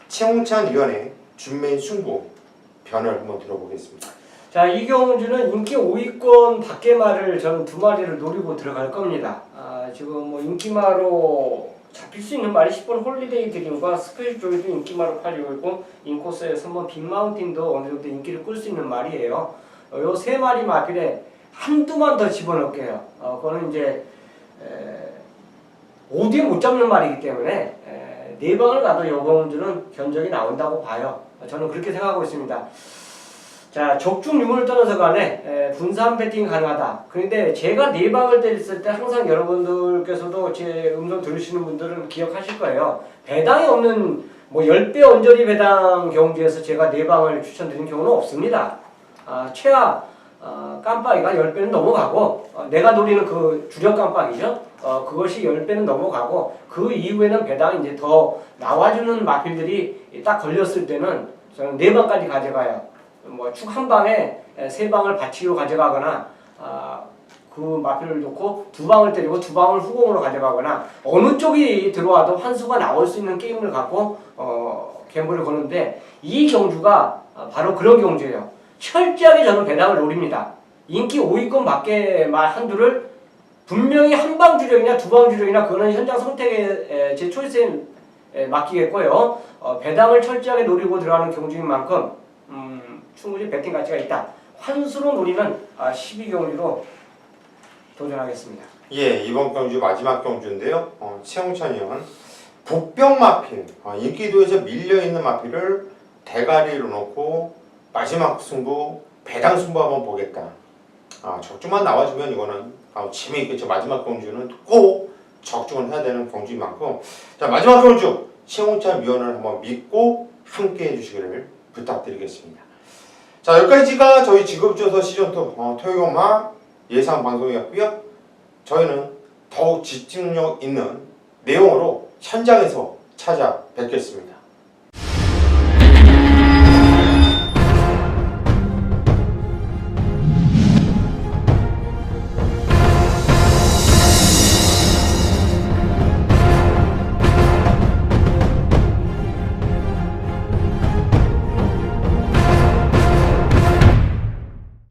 최홍찬 위원의 준매 승부 변을 한번 들어보겠습니다. 자, 이 경주는 인기 5위권 밖에말을 저는 두 마리를 노리고 들어갈 겁니다. 지금 뭐 인기마로 잡힐 수 있는 말이 10번 홀리데이 드림과 스페셜 조이도 인기마로 팔리고 있고 인코스에 3번 빅마운틴도 어느 정도 인기를 끌 수 있는 말이에요. 요 세 마리 마필에 한두만 더 집어넣을게요. 그거는 이제 5뒤에 못 잡는 말이기 때문에 네 방을 가도 요 경주는 견적이 나온다고 봐요. 저는 그렇게 생각하고 있습니다. 자, 적중 유무를 떠나서 간에 분산 배팅 가능하다. 그런데 제가 네 방을 때렸을 때 항상 여러분들께서도 제 음성 들으시는 분들은 기억하실 거예요. 배당이 없는 뭐 10배 언저리 배당 경주에서 제가 네 방을 추천드린 경우는 없습니다. 최하 깜빡이가 10배는 넘어가고 내가 노리는 그 주력 깜빡이죠. 그것이 10배는 넘어가고 그 이후에는 배당이 이제 더 나와주는 마필들이 딱 걸렸을 때는 저는 4방까지 가져가요. 뭐 축 한 방에 3방을 받치로 가져가거나 그 마필을 놓고 2방을 때리고 2방을 후공으로 가져가거나 어느 쪽이 들어와도 환수가 나올 수 있는 게임을 갖고 갬블을 거는데 이 경주가 바로 그런 경주예요. 철저하게 저는 배당을 노립니다. 인기 5위권 밖에 말 한두를 분명히 한방 주력이냐 두방 주력이냐 그거는 현장 선택에 제 초이스에 맡기겠고요. 배당을 철저하게 노리고 들어가는 경주인 만큼 충분히 배팅 가치가 있다. 환수로 노리는 12경주로 도전하겠습니다. 예, 이번 경주 마지막 경주인데요. 최홍찬 위원 복병 마필 인기도에서 밀려있는 마필을 대가리로 놓고 마지막 승부 배당 승부 한번 보겠다. 적중만 나와주면 이거는 재미있겠죠. 마지막 경주는 꼭 적중을 해야 되는 경주인 만큼 자 마지막 경주 최홍찬 위원을 한번 믿고 함께 해주시기를 부탁드리겠습니다. 자 여기까지가 저희 직업조사 시즌2 토요일마 예상 방송이었고요. 저희는 더욱 집중력 있는 내용으로 현장에서 찾아뵙겠습니다.